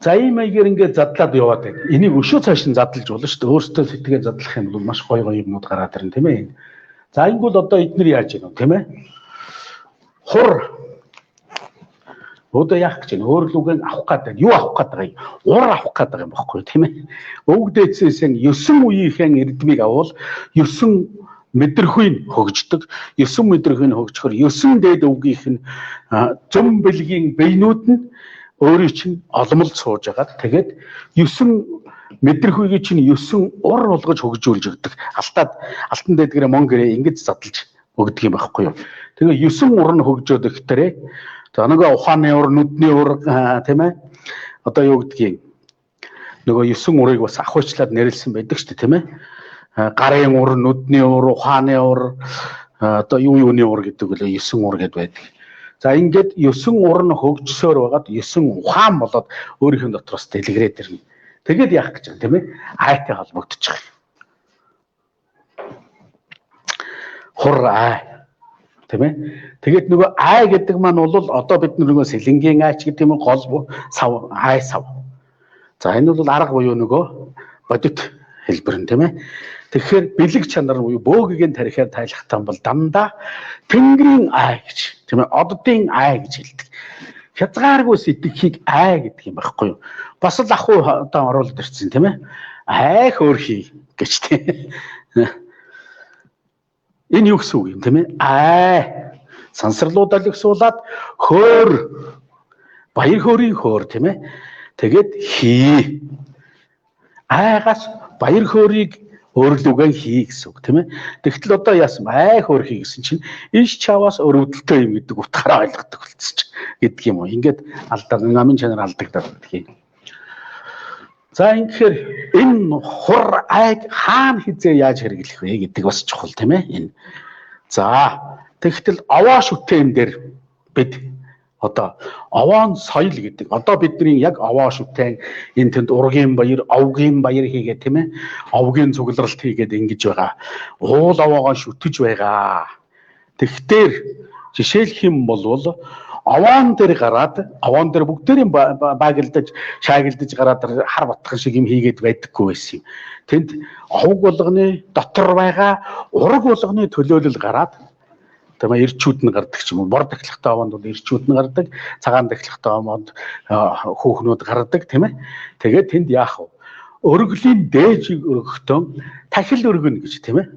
За ийм маягаар ингээд задлаад яваад байна. Энийг өшөө цааш нь задлаж болно шүү дээ. Өөртөө сэтгэгээ задлах юм бол маш гоё юмнууд гараад ирнэ тийм ээ. За энэ бол одоо эдгээр яаж ийм тийм ээ. Хур. Одоо яах гэж байна? Өөр л үгээр авах гэдэг. Юу авах гэдэг юм? Ур авах гэдэг юм баггүй тийм ээ. Өвгдээцээс нь 9 үеийнхэн эрдмийг авал 9 мэдрэхүйн хөгждөг. 9 мэдрэхүйн хөгжөхөр 9 дээд өвгийнх нь зөм бэлгийн биенүүд нь өөрийн чинь олмол сууж агаад тэгээд 9 мэдрэхүйгийн чинь 9 ур болгож хөгжүүлж өгдөг. Алтан дэдгэрэ мон гэрээ ингэж задлж өгдөг юм байхгүй юу. Тэгээ 9 ур нь хөгжөөд ихтэрээ за нөгөө ухааны ур, нүдний ур тийм ээ. Одоо юу гэдгийг нөгөө 9 урыг бас ахуйчлаад нэрлсэн байдаг шүү дээ тийм ээ. Гарын ур, нүдний ур, ухааны ур одоо юуны ур гэдэг үлээ 9 ур гэдээ байдаг. За ингээд 9 ур нь хөгжсөөр байгаад 9 ухаан болоод өөрийнх нь дотроос дэлгэрээд ирнэ. Тэгээд яах гэж байна тийм ээ? Айтай холбогдчих. Хур ай. Тийм ээ? Тэгээд нөгөө ай гэдэг маань бол одоо бид нөгөө сэлэнгийн айч гэдэг юм гол сав ай сав. За энэ бол арга буюу нөгөө бодит хэлбэр нь тийм ээ? Тэгэхээр бэлэг чанар буюу бөөггийн тарихаар тайлахтан бол дандаа тэнгэрийн ай гэж тийм ээ оддын ай гэж хэлдэг. хязгааргүй сэтгэхийг ай гэдэг юм байхгүй юу? Бас л ахуй одоо оруулаад ирсэн тийм ээ. Ай хөөрхий гэж тийм. Энэ юу гэсэн үг юм тийм ээ? Ай сансарлуудаа л ихсуулаад хөөр баяр хөөрийн хөөр тийм ээ. Тэгээд хий. Айгаас баяр хөөргийг өөрлөгөө хий гэсэн үг тийм ээ. Тэгтэл одоо яасан ай хөөрхий гэсэн чинь иш чаваас өрөвдөлтөө юм гэдэг утгаараа ойлгодог болчихсон ч гэдэг юм уу. Ингээд намын чанар алдагдаад байдаг юм. За ингэхээр энэ хур айг хаана хизээ яаж хэрэглэх вэ гэдэг бас чухал тийм ээ. Энэ. За тэгтэл овоо шүтэн дээр бид одоо овоон соёл гэдэг. Одоо бидний яг овоо шүтэн энэ тэнд ургийн баяр, овгийн баяр хийгээд тийм ээ. Овгийн цугларалт хийгээд ингэж байгаа. Уул овоогоо шүтэж байгаа. Тэгтэр жишээлх юм бол овоон дээр гараад овоон дээр бүгдээрийн багилдаж, шаагилдаж гараад хар батхан шиг юм хийгээд байдаггүй байсан юм. Тэнд овг болгоны дотор байгаа ураг болгоны төлөөлөл гараад тийм эрчүүд нь гардаг ч юм уу. Бор дахлахтай овоонд бол эрчүүд нь гардаг, цагаан дахлахтай овоонд хүүхнүүд гардаг тийм ээ. Тэгээд тэнд яах вэ? Өргөлийн дээжийг өргөхдөө тахил өргөнө гэж тийм ээ.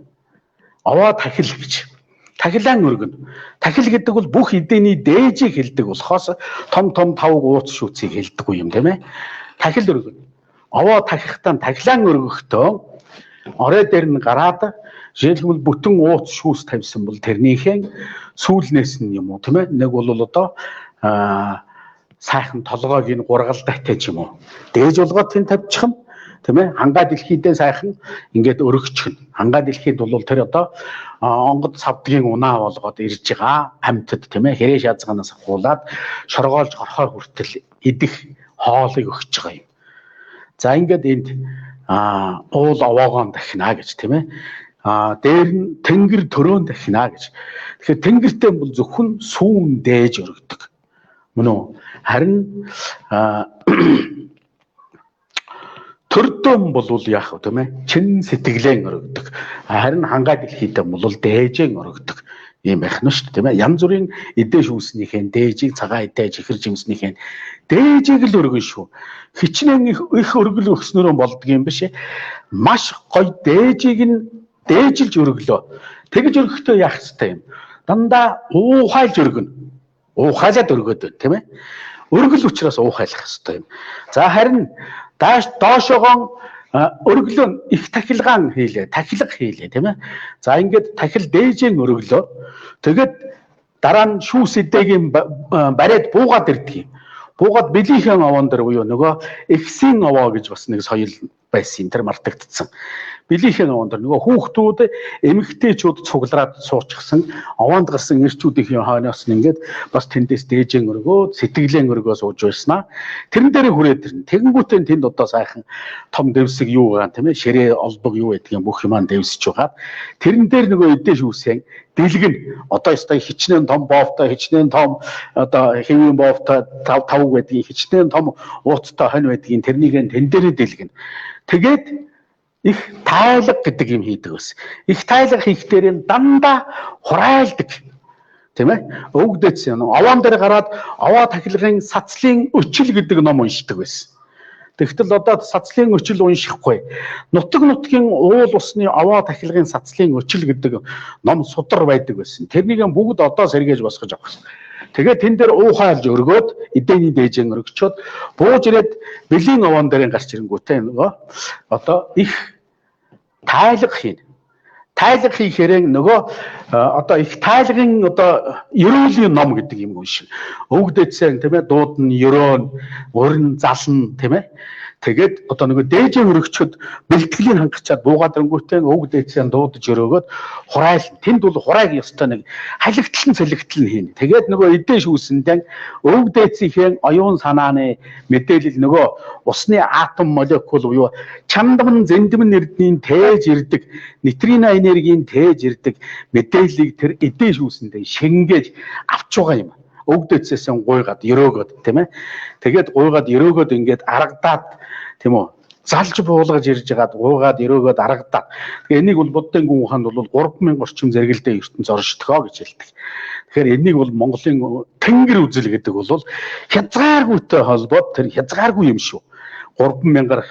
Овоо тахил гэж. Тахилаан өргөнө. Тахил гэдэг бол бүх эдэний дээжийг хэлдэг болохоос том тавг ууц шүүцийг хэлдэггүй юм тийм ээ. Тахил өргөнө. Овоо тахихтаа тахилаан өргөхдөө орой дээр нь гараад жишээлбэл бүтэн ууц шүүс тавьсан бол тэрнийхээ сүүлнээс нь юм уу тийм ээ. Нэг бол одоо сайхан толгойг энэ гургалдайтай ч юм уу. Дээж болгоод тэн тавьчих юм. Тийм ээ. Хангаа дэлхийдээ сайхан ингээд өргөчгөн. Хангаа дэлхийд бол тэр одоо онгод савдгийн унаа болгоод ирж байгаа амьтад тийм ээ. Хэрэг шаазганаас ахуулаад шоргоолж орхоор хүртэл идэх хоолыг өгч байгаа юм. За ингээд энд уул овоогоон дахина гэж тийм ээ. Дээр нь тэнгэр төрөөн дахина гэж. Тэгэхээр тэнгэртэй бол зөвхөн сүүн дээж өргөдөг. Мөн үү? Харин төрдөн бол яах вэ тийм ээ? Чин сэтгэлэн өргөдөг. Харин хангаа дэлхийдээ бол дээжэн өргөдөг юм байх нь шүү дээ тийм ээ. Янз бүрийн эдээ шүүснийхэн дээжийг цагаан эдээ чихэр жимснийхэн дээжийг л өргөн шүү. Хичнээн их өргөл өгснөрөө болдго юм биш ээ. Маш гоё дээжийг нь дээжилж өргөлөө. Тэгж өргөхдөө яах ёстой юм? Дандаа уухайлж өргөнө. Уухайлаад өргөөд тийм ээ. Өргөл учраас уухайлах ёстой юм. За харин доошоогоо өргөлөө их тахилгаан хийлээ, тахилга хийлээ тийм ээ. За ингээд тахил дээжэн өргөлөө. Тэгээд дараа нь шүүс эдээгийн бариад буугаад ирдэг юм. Буугаад бэлийнхээ овоон дээр буюу нөгөө эксийн овоо гэж бас нэг соёл байсан. Тэр мартагдсан. Бэлийнхээ овоон дээр нөгөө хүүхдүүд эмэгтэйчүүд цуглараад суучихсан овоонд гарсан эрчүүдийн хойноос нь ингээд бас тэндээс дээжэн өргөө сэтгэлэн өргөө сууж байснаа. Тэрэн дээр хүрээд ирнэ. Тэгэнгүүтээ тэнд одоо сайхан том дэвсэг юу байгаа тийм ээ. Ширээ олбог юу гэдгийг бүх юмаа дэвсэж байгаа. Тэрэн дээр нөгөө эдээ шүүсэн дэлгэн одоо ёстой хичнээн том боовтой хичнээн том одоо хэвийн боовтой тавг байдгийг хичнээн том ууцтай хонь байдгийг тэрнийг тэн дээрээ дэлгэн. Тэгээд их тайлга гэдэг юм хийдэг ус. Их тайлга хийхдээ дандаа хурайлдаг. Тийм ээ? Өвгдөөс овоон дээр гараад овоо тахилгын сацлын өчил гэдэг ном уншдаг байсан. Тэгтэл одоо сацлын өчил уншихгүй. Нутгийн уул усны овоо тахилгын сацлын өчил гэдэг ном судар байдаг байсан. Тэрнийг бүгд одоо сэргээж босгож авах гэсэн. Тэгээд тэн дээр уухайлж өргөөд эдээний дээжэн өргөчөөд бууж ирээд бэлийн овоон дээрээ гарч ирэнгүүтээ нөгөө одоо их тайлга хийн. Тайлга хийхээр нөгөө одоо их тайлгын одоо ерөөлийн ном гэдэг юм шиг. Өвгдөөцэн тийм ээ дууд нь ерөөн, уран зална тийм ээ. Тэгээд одоо нөгөө дээжээ өргөчөд бэлтгэлийг хангачаад буугаад өнгөтэй өг дээцэн дуудаж өрөөгөөд хурайл. Тэнд бол хурайг ёстой нэг халигтлан солигтлан хийн. Тэгээд нөгөө эдээ шүүсэндээ өг дээцийн оюун санааны мэдээлэл нөгөө усны атом молекул буюу чандман зэндмэн эрдэнийн тээж ирдэг нейтрино энергийн тээж ирдэг мэдээллийг тэр эдээ шүүсэндээ шингээж авч байгаа юм. Өвгдөөцөөс гуйгаад ерөөгөөд тийм ээ. Тэгээд гуйгаад ерөөгөөд ингээд аргадаад тийм үү залж буулгаж ирж байгаад уугаад өрөөгөөд аргадаа. Тэгээ энийг бол Буддын гүн ухаанд бол 3000 орчим зэрэгэлдээ ертөнц оршдгоо гэж хэлдэг. Тэгэхээр энийг бол Монголын тэнгэр үзэл гэдэг бол хязгааргүйтэй холбоод тэр хязгааргүй юм шүү. 3000-аар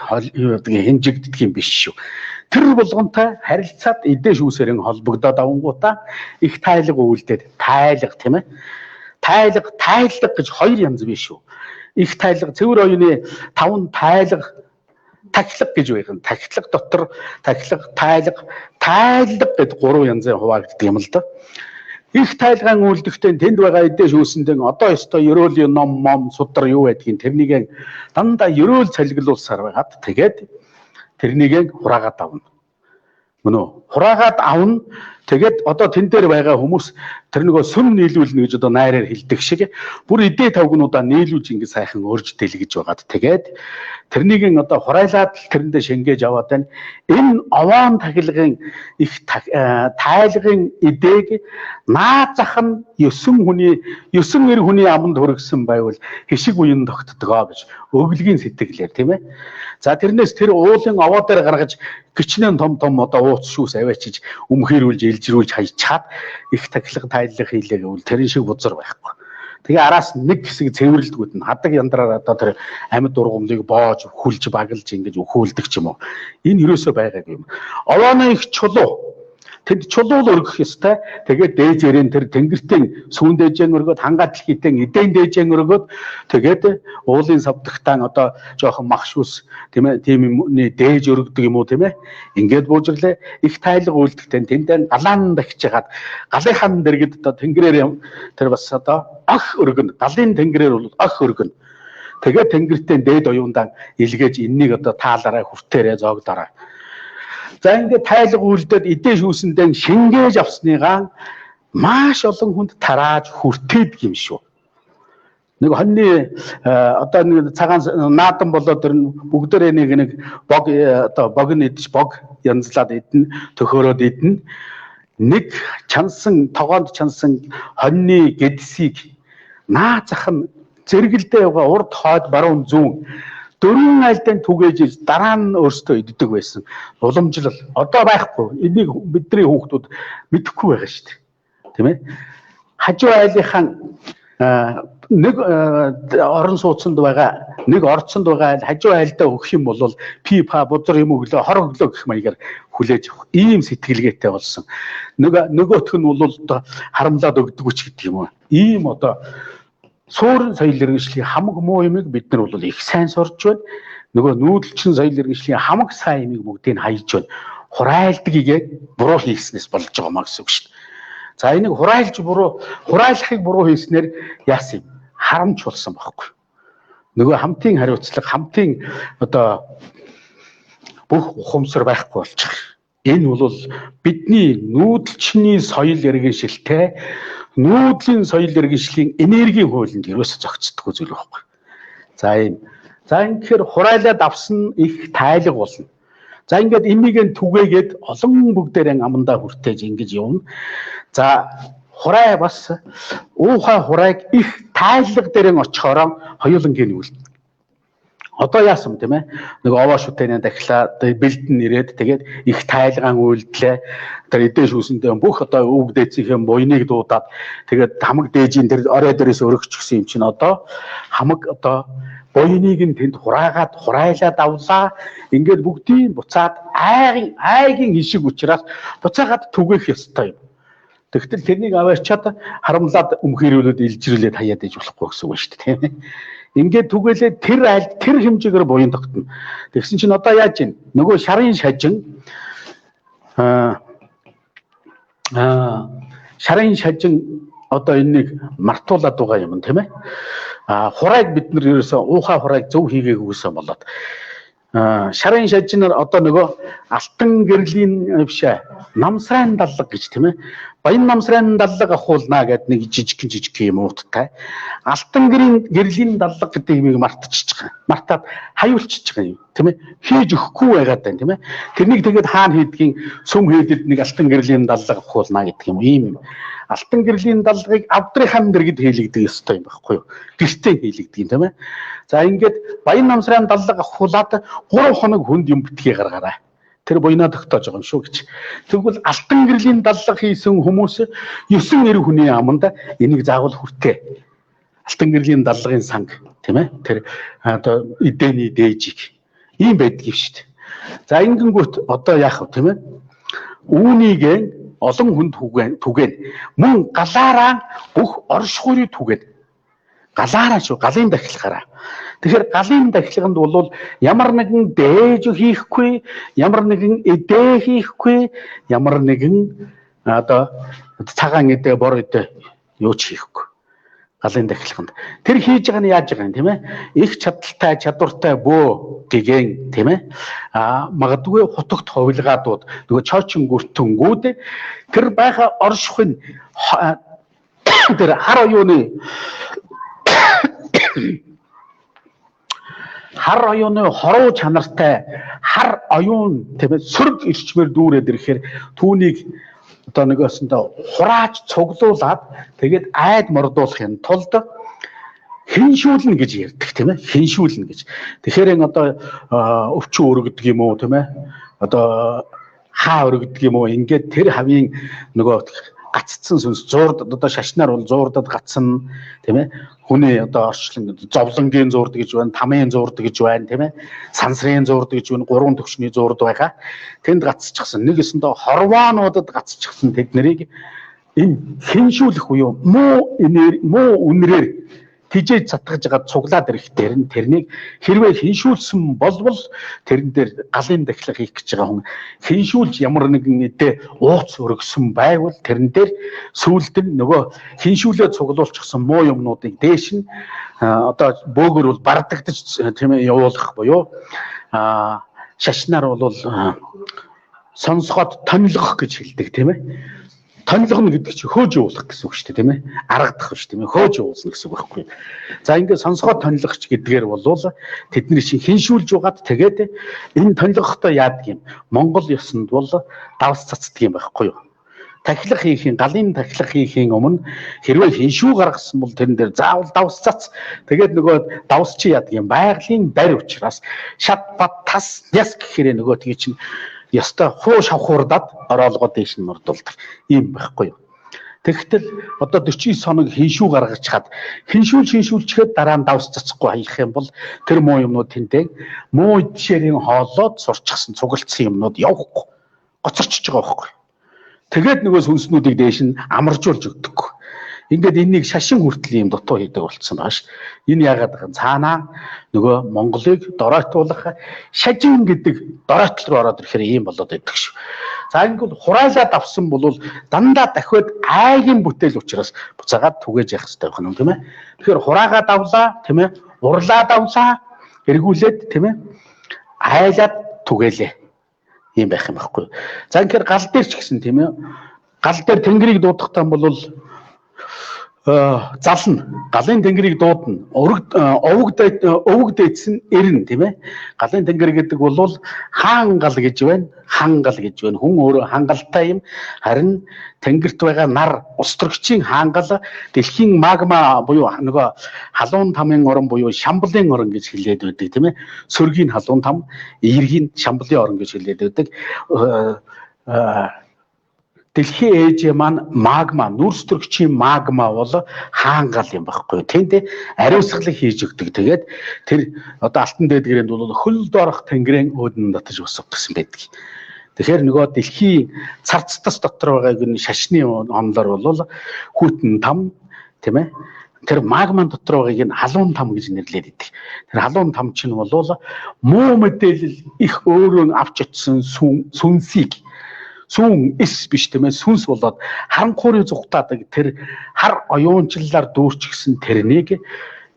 хэмжигддэг юм биш шүү. Тэр болгонтой харилцаад эдээ шүүсэрэн холбогдоод авангуудаа их тайлга үйлдээд тайлга тийм ээ. Тайлга гэж хоёр янз биш шүү. Их тайлга цэвэр оюуны 5 тайлга тахилга гэж байна. Тахилга дотор тахилга тайлга гэд 3 янзын хуваагддаг юм л да. Их тайлгаан үйлдэхтэй тэнд байгаа эдээ шүүсэндээ одоо ёстой ерөөлийн ном судар юу байдгийг тэрнийг дандаа ерөөл цалиглуулсаар байгаад тэгээд тэрнийг хураагаад авна. Мөн үү? Хураагаад авна. Тэгээд одоо тэн дээр байгаа хүмүүс тэр нөгөө сүм нийлүүлнэ гэж одоо найраар хэлдэг шиг бүр эдээ тавгнуудаа нийлүүлж ингэ сайхан өрж дэлгэж байгаад тэгээд тэрнийг одоо хурайлаад тэрэндээ шингээж аваад байна. Энэ овоон тахилгын их тайлгын эдээг наазах нь 9 эр хүний аманд хүргэсэн байвал хишиг уян тогтдгоо гэж өглөгийн сэтгэлээр тийм ээ. За тэрнээс тэр уулын овоо дээр гаргаж гिचнэн том одоо ууц шүүс аваачиж өмхөрүүлж илжрүүлж хайчаад их тахилга тайлга хийлээ гэвэл тэрэн шиг бузар байхгүй. Тэгээ араас нэг хэсэг цэвэрлэлгүүд нь хадаг яндраар одоо тэр амьд ургамлыг боож хүлж багалж ингэж өхөөлдөг ч юм уу. Энэ юусоо байгаагүй юм. Овооны их чулуу тэд чулуул өргөх ёстой. Тэгээд дээжээрэн тэр тэнгэртийн сүүн дээжэн өргөд хангаад дэлхийдэн эдэн дээжэн өргөд тэгээд уулын савдагтаан одоо жоохон махшус тийм ээ тийм юмний дээж өргөдөг юм уу тийм ээ. Ингээд буужрлаа их тайлга үйлдэхтэй тэндээ галаан дахижгаад галынхан дэргэд одоо тэнгэрээр тэр бас одоо ах өргөн галын тэнгэрээр бол ах өргөн. Тэгээд тэнгэртээ дээд оюундаа илгээж энэнийг одоо таалаараа хүртээрээ зоогдороо. За ингээд тайлга үйлдээд эдээ шүүсэндээ шингээж авсныгаа маш олон хүнд тарааж хүртээд юм шүү. Нэг хоньны одоо нэг цагаан наадан болоод тэр бүгдээрээ нэг бог одоо бог нэгдэж бог янзлаад идэн төхөөрөөд идэн нэг чансан тогоонд чансан хоньны гэдсийг наазах нь зэрэгэлдээ байгаа урд хойд баруун зүүн 4 айлдан түгээж дараа нь өөрсдөө иддэг байсан. Уламжлал одоо байхгүй. Энийг бидний хүүхдүүд мэдэхгүй байгаа шүү дээ. Тийм ээ. Хажуу айлынхаа нэг орон сууцнд байгаа, нэг орцонд байгаа айл хажуу айлдаа өгөх юм бол пипа бузар юм өглөө хор өглөө гэх маягаар хүлээж авах. Ийм сэтгэлгээтэй болсон. Нөгөөх нь бол одоо харамлаад өгдөг ч гэдэг юм уу. Ийм одоо суурин соёл иргэншлийн хамаг муу юмыг бид нар бол их сайн сурж байна. Нөгөө нүүдэлчин соёл иргэншлийн хамаг сайн юмыг бүгдийг хайж байна. Хурайлдгийг буруу хийснээс болж байгаа маа гэсэн үг шүү дээ. За энийг хурайлахыг буруу хийснээр яасан юм? Харамч болсон байхгүй. Нөгөө хамтын хариуцлага, хамтын одоо бүх ухамсар байхгүй болчих. Энэ бол бидний нүүдэлчний соёл иргэншилтэй нүүдлийн соёл иргэншлийн энергийн хуулинд ерөөсө зохицдоггүй зүйл байхгүй. За тэгэхээр хурайлаад авсан их тайлга болно. За ингээд энийг түгээгээд олон бүгдээрээ амандаа хүртээж ингэж явна. За хурай бас уухай хурайг их тайлга дээрэн очихороо хоёулангийн үлдэнэ. Одоо яасан тийм ээ? Нэг овоо шүтэнэ дахлаа бэлдэн ирээд тэгээд их тайлгаан үйлдлээ. Тэр эдээ шүүсэндээ бүх одоо үг дээцийн буйныг дуудаад тэгээд хамаг дээжийн тэр орой дээрээс өргөч гсэн юм чинь одоо хамаг одоо буйныг нь тэнд хурайлаад авлаа. Ингээд бүгдийг буцаад айгийн ишиг учраас буцаагаад түгээх ёстой юм. Тэгтэл тэрнийг аваачаад харамлаад өмхөрүүлээд илжрүүлээд хаяад иж болохгүй гэсэн үг шүү дээ тийм ээ. Ингээд түгээлээ тэр айлд тэр хэмжээгээр буян тогтно. Тэгсэн чинь одоо яаж ийн? Нөгөө шарын шажин одоо энийг мартуулаад байгаа юм тийм ээ. Хурайг бид нар ерөөсөө уухай хурайг зөв хийгээгүйсэн болоод шарын шажинаар одоо нөгөө алтан гэрлийн биш намсрайн даллаг гэж тийм ээ. Баян намсрын даллага ахуулнаа гэдэг нэг жижиг юм ууттай. Алтан гэрлийн даллага гэдэг юмыг мартчихж байгаа. Мартаад хаюулчихж байгаа юм. Тийм ээ? Хийж өгөхгүй байгаад байна, тийм ээ? Тэрнийг тэгээд хаана хийдгийг сүм хийдэд нэг алтан гэрлийн даллага ахуулнаа гэдэг юм. Ийм алтан гэрлийн даллагыг авдрын дэргэд хийлэгдэх ёстой юм байхгүй юу? Гэртээ хийлэгдэх юм, тийм ээ? За ингээд баян намсрын даллага ахуулаад 3 хоног хүнд юм битгий гаргаарай. Тэр буйнаа тогтоож байгаа юм шүү гэж. Тэгвэл алтан гэрлийн даллага хийсэн хүмүүс 9 хүний аманд энийг заавал хүртээ. Алтан гэрлийн даллагын санг, тийм ээ? Тэр одоо эдэний дээжиг ийм байдаг юм шүү дээ. За ингэнгүүт одоо яах вэ, тийм ээ? Үүнийг олон хүнд түгэн мөн галаараа бүх оршихуйрыг түгэн. Галаараа шүү, галын дахилгаараа. Тэгэхээр галын дахилганд бол ямар нэгэн дээж хийхгүй, ямар нэгэн эдээ хийхгүй, ямар нэгэн одоо цагаан эдээ, бор эдээ юу ч хийхгүй. Галын дахилганд. Тэр хийж байгаа нь яаж байгаа юм, тийм ээ? Их чадaltaй, чадвартай бөө гэгэн, тийм ээ? Магадгүй хутагт хувилгаадууд нөгөө чоочин гүртэнгүүд тэр байха оршихын тэр хар оюуны хоруу чанартай хар оюун тийм ээ сөрөг ирчмээр дүүрээд ирэхээр түүнийг одоо нөгөөсөндөө хурааж цуглуулад тэгээд айд мордуулахын тулд хиншүүлнэ гэж ярьдаг тийм ээ хиншүүлнэ гэж. Тэгэхээр одоо өвчин өргөдөг юм уу тийм ээ одоо хаа өргөдөг юм уу ингээд тэр хавийн нөгөө гаццсан сүнс зуурд одоо шашнаар бол зуурдад гацсан тийм ээ хүний одоо орчлон зовлонгийн зуурд гэж байна, тамийн зуурд гэж байна тийм ээ сансрын зуурд гэж байна, 3 төвчний зуурд байгаа. Тэнд гацчихсан нэгэсэндээ хорвоонуудад гацчихсан тэднийг энэ хиншүүлэх буюу муу үнрээр тижээж цатгаж байгаа цуглаад ирэх тэрнийг хэрвээ хиншүүлсэн болбол тэрэн дээр галын дахилга хийх гэж байгаа хүн хиншүүлж ямар нэгэн эдээ ууц өргөсөн байвал тэрэн дээр сүүлд нь нөгөө хиншүүлээ цуглуулчихсан муу юмнуудыг дээш нь одоо бөөгөр бол бардагдаж тийм ээ явуулах буюу шашнаар бол сонсгоод тонилгох гэж хэлдэг тийм ээ. Тонилгоно гэдэг чинь хөөж явуулах гэсэн үг шүү дээ тийм ээ. Аргадах биш тийм ээ. Хөөж явуулна гэсэн үг байхгүй. За ингээд сонсгоод тонилгоч гэдгээр бол тэдний чинь хиншүүлж угаад тэгээд энэ тонилгохтой яадаг юм. Монгол ёсонд бол давс цацдаг юм байхгүй юу. Тахилга хийхийн галын тахилга хийхийн өмнө хэрвээ хиншүү гаргасан бол тэрэн дээр заавал давс цац. Тэгээд нөгөө давс чи яадаг юм. Байгалийн барь учраас шат бат тас яс гэхээр нөгөө тгий чинь яста хуу шавхуурдаад ороолгоо дээш нь мордуулдаг юм байхгүй юу. Тэгэхдээ одоо 49 хоног хиншүү гаргаж чад хиншүүлчихэд дараа нь давс цацахгүй хаях юм бол тэр муу юмнууд тэндээ муу жишээрийн хоолоод сурчсан цугалтсан юмнууд явахгүй гоцорчж байгаа байхгүй. Тэгээд нөгөө сүнснүүдийг дээш нь амаржуулж өгдөг. Ингээд энэнийг шашин хүртэл юм дутуу хийдэг болцсон байгаа ш. Энэ яагаад гэвэл цаанаа нөгөө Монголыг доройтуулах шажин гэдэг доройтол руу ороод ирэхээр ийм болоод байдаг ш. За ингээд хураалаад авсан бол дандаа дахиад айгийн бүтээл учраас буцаагаад түгээж явах хэрэгтэй байх юм тийм ээ. Тэгэхээр хураагаад авлаа тийм ээ. Урлаад авлаа эргүүлээд тийм ээ. Айлаад түгээлээ. Ийм байх юм байхгүй. За ингээд гал дээр ч гэсэн тийм ээ. Гал дээр тэнгэрийг дуудахтаа бол зална галын тэнгэрийг дуудана овог дээдсэн эрен тийм ээ галын тэнгэр гэдэг бол хаан гал гэж байна хүн өөрөө хангалтай юм харин тэнгэрт байгаа нар ус төрөгчийн хаангал дэлхийн магма буюу нөгөө халуун тамын орон буюу шамблын орон гэж хэлээд байдаг тийм ээ сөргийн халуун там эргийн шамблын орон гэж хэлээд байдаг дэлхийн ээж маань магма, нүрс төрөгчийн магма бол хаангал юм байхгүй. Тэнд ариусгалыг хийж өгдөг. Тэгээд тэр одоо алтан дээдгэрээнд бол хөл доорох тэнгэрийн өөдөн дотож босгох гэсэн байдаг. Тэгэхээр нөгөө дэлхийн царцтас дотор байгаа энэ шашны онлоор бол хүйтэн там тийм ээ. Тэр магман дотор байгааг нь халуун там гэж нэрлээд идэг. Тэр халуун там чинь бол муу мэдээлэл их өөрөө авч очсон сүнсийг сүүн эс биш тийм ээ сүнс болоод харанхуурын зүгтаадаг тэр хар оюунчлалаар дүүрчихсэн тэрнийг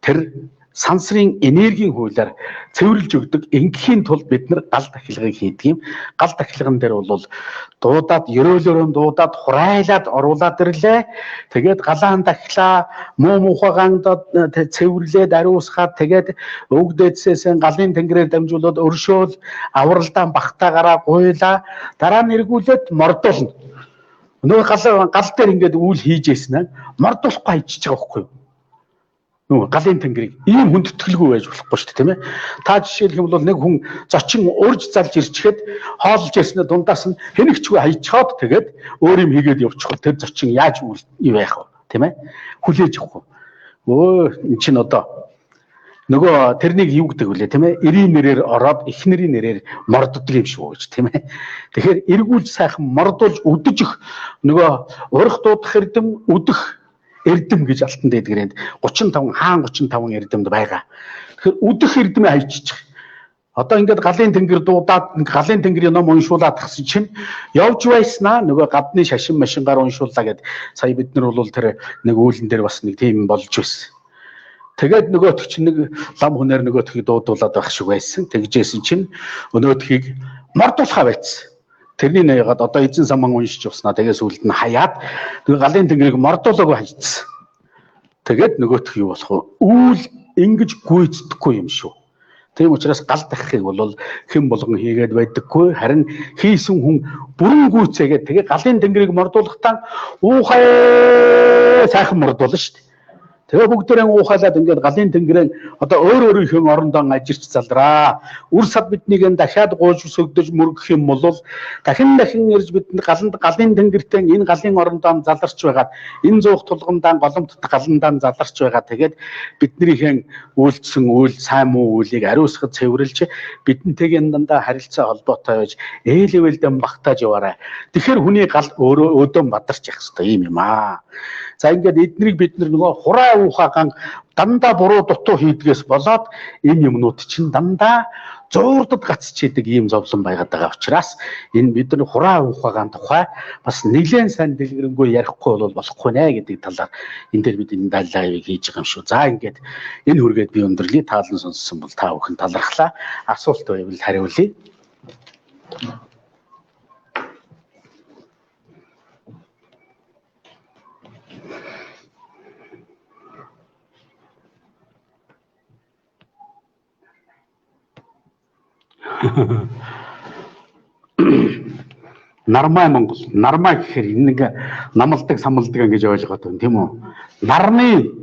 тэр сансрын энергийн хуулиар цэвэрлж өгдөг. Ингээхийн тулд бид нар гал дахилгыг хийдэг юм. Гал дахилган дээр бол дуудаад ерөөлөөрөө дуудаад хурайлаад оруулаад ирлээ. Тэгээд галаан дахлаа муу мухагаанд цэвэрлээд ариусгаад тэгээд өвг дээдсээс галын тэнгэрээр дамжуулаад өршөөл авралдаа багтаагаараа гуйлаа. Дараа нь эргүүлээд мордуулна. Нөгөө гал дээр ингээд үйл хийж ийсэн мордуулахгүй хайчиж байгаа байхгүй юу? Нөгөө галын тэнгэрийг ийм хүндэтгэлгүй байж болохгүй шүү дээ, тийм ээ. Та жишээлх юм бол нэг хүн зочин урж залж ирчихэд хоолж ирснээр дундаас нь хэнэгчгүй хайчаад тэгээд өөр юм хийгээд явчихвал тэр зочин яаж юу яах вэ, тийм ээ? Хүлээж авахгүй. Өө эн чинь одоо нөгөө тэрнийг юу гэдэг вүлээ, тийм ээ? Эрийн нэрээр ороод эхнэрийн нэрээр морддог юм шүү гэж, тийм ээ. Тэгэхээр эргүүлж сайхан мордуулж өдөж нөгөө урах дуудах эрдэм өдөх эрдэм гэж алтан дэдгэрээнд 35 хаан 35 эрдэмд байгаа. Тэгэхээр өдөх эрдэмээ хайчиж. Одоо ингээд галын тэнгэр дуудаад галын тэнгэрийн ном уншуулаад тахсан чинь явж байснаа нөгөө гадны шашин машингаар уншууллаа гэд сая бид нар бол тэр нэг үүлэн дээр бас нэг тийм болж байсан. Тэгээд нөгөөт чинь нэг лам хүнээр нөгөөтхийг дуудуулаад байх шиг байсан. Тэгжсэн чинь өнөөтхийг мордуулахаа байцсан. Тэрний наягаад одоо эзэн саман уншиж явснаа тэгээс үлд нь хаяад тэгээ галын тэнгэрийг мордуулаагүй хайцсан. Тэгээд нөгөөх юу болох вэ? Үйл ингэж гүйцэтгэхгүй юм шүү. Тийм учраас гал дахихыг бол хэн болгон хийгээд байдаггүй. Харин хийсэн хүн бүрэн гүйцээгээд тэгээ галын тэнгэрийг мордуулахтаа уухай сайхан мордуулна шүү дээ. Тэгээ бүгдээрээ уухайлаад ингээд галын тэнгэрэн одоо өөр өөрийнхөө орондоо ажирч залраа. Үр сад биднийг дахиад гууж өсөгдөж мөргөх юм бол дахин ирж бидэнд галын тэнгэртээ энэ галын орондоо заларч байгаад энэ зуух тулгамдаа голомт галандаа заларч байгаа. Тэгээд биднийхэн үйлдсэн үйл сайн муу үйлийг ариусгад цэвэрлж бидэнтэйгээ дандаа харилцаа холбоотой байж ээлэвэлдэн багтааж яваарай. Тэгэхээр хүний гал өөрөө өдөө бадарч явах хэрэгтэй юм аа. За ингээд эднийг бид нөгөө хураа уухагаан дандаа буруу дутуу хийдгээс болоод энэ юмнууд чинь дандаа зуурдад гацчихэдэг ийм зовлон байгаад байгаа учраас энэ бид нар хураа уухагаан тухай бас нэлээд сайн дэлгэрэнгүй ярихгүй бол болохгүй нэ гэдэг талаар энэ дээр бид энэ лайвыг хийж байгаа юм шүү. За ингээд энэ хүргээд би өндөрлөе. Таалан сонссон бол та бүхэн талархлаа. Асуулт байвал хариулъя. Нармай Монгол. Нармай гэхээр энэ нэг намалдаг самалдаг гэж ойлгоод байна тийм үү? Нарны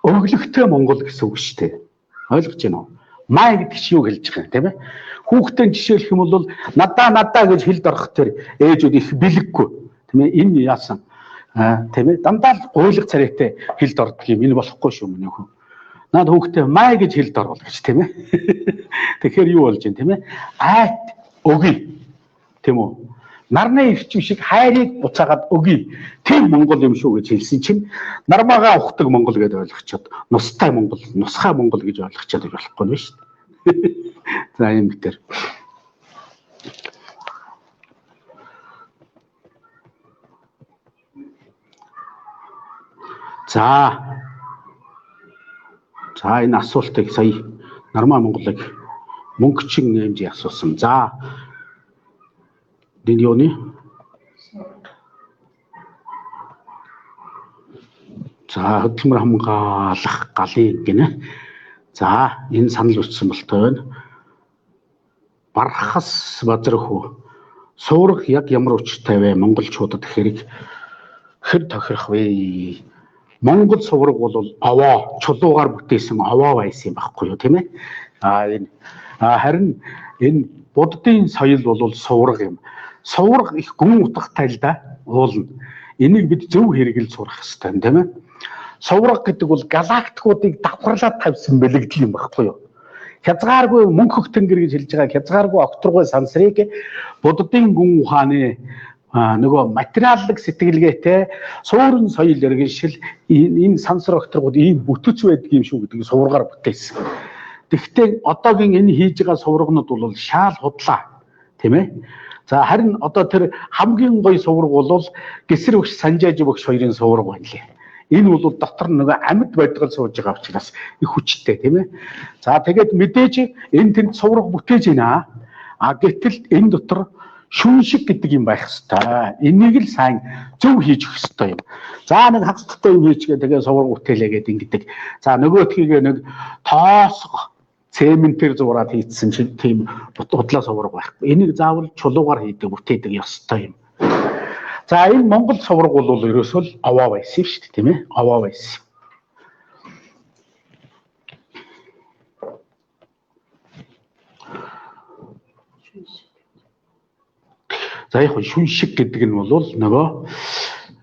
өглөгтэй Монгол гэсэн үг шүү дээ. Ойлгож байна уу? Май гэдэг чинь юу хэлж байгаа юм тийм ээ? Хүүхдийн жишээлх юм бол надаа гэж хэлд орох тэр ээжүүд их бэлэггүй тийм ээ? Энэ яасан тийм ээ? Дандаа л гуйлга царайтай хэлд ордог юм. Энэ болохгүй шүү миний хөө. Наад хүүхдээ май гэж хэлд орвол гэж тийм ээ. Тэгэхээр юу болж байна тийм ээ? Айт өгье. Тийм үү? Нарны ирчим шиг хайрыг буцаагаад өгье. Тийм Монгол юм шүү гэж хэлсэн чинь нармаагаа ухдаг Монгол гэдээ ойлгочоод нустай Монгол, нусхай Монгол гэж ойлгочоод болохгүй нь шүү дээ. За юм битэр. За энэ асуултыг сая Нармай Монголыг мөнгөчин нэмж асуусан. За энэ юуны? За хөдөлмөр хамгаалах галын гинэ. За энэ санал үүссэн болтой байна. Бархас базархүү суурах яг ямар учиртай вэ? Монголчуудад хэрэг хэн тохирох вэ? Монгол сувраг бол овоо чулуугаар бүтээсэн овоо байсан юм байхгүй юу тийм ээ? Харин энэ буддын соёл бол сувраг юм. Сувраг их гүн утгатай л да уулна. Энийг бид зөв хэрэгэл сурах хэрэгтэй тийм ээ? Сувраг гэдэг бол галактикуудыг давхарлаад тавьсан бэлэгдэл юм байхгүй юу? Хязгааргүй мөнхөх тэнгэр гэж хэлж байгаа хязгааргүй окторгой сансрыг буддын гүн ухааны нөгөө материаллык сэтгэлгээтэй суурин соёл иргэншил энэ сансар окторгууд ийм бүтэц байдаг юм шүү гэдгийг суврагаар бүтээсэн. Тэгвэл одоогийн энэ хийж байгаа суврагнууд бол шаал худлаа тийм ээ. За харин одоо тэр хамгийн гоё сувраг бол Гэсэр багш Санжаажи багш хоёрын сувраг байна лээ. Энэ бол дотор нөгөө амьд байдгал сууж байгаа учраас их хүчтэй тийм ээ. За тэгээд мэдээж энэ тэнд сувраг бүтээж байна. Гэтэл энэ дотор шүн шиг гэдэг юм байх хэвээр. Энийг л сайн зөв хийж өгөх хэвээр юм. За нэг хагцтай юм хийчихээ тэгээ сувраг бүтээлээ гэдэг ингэдэг. За нөгөөдхийг нэг тоосго цементээр зураад хийцсэн чинь тийм бутлаа сувраг байхгүй. Энийг заавал чулуугаар хийдэг, бүтээдэг ёстой юм. За энэ Монгол сувраг бол ерөөсөө л овоо байсан шүү дээ, тийм ээ? Овоо байсан. За яг шүн шиг гэдэг нь бол нөгөө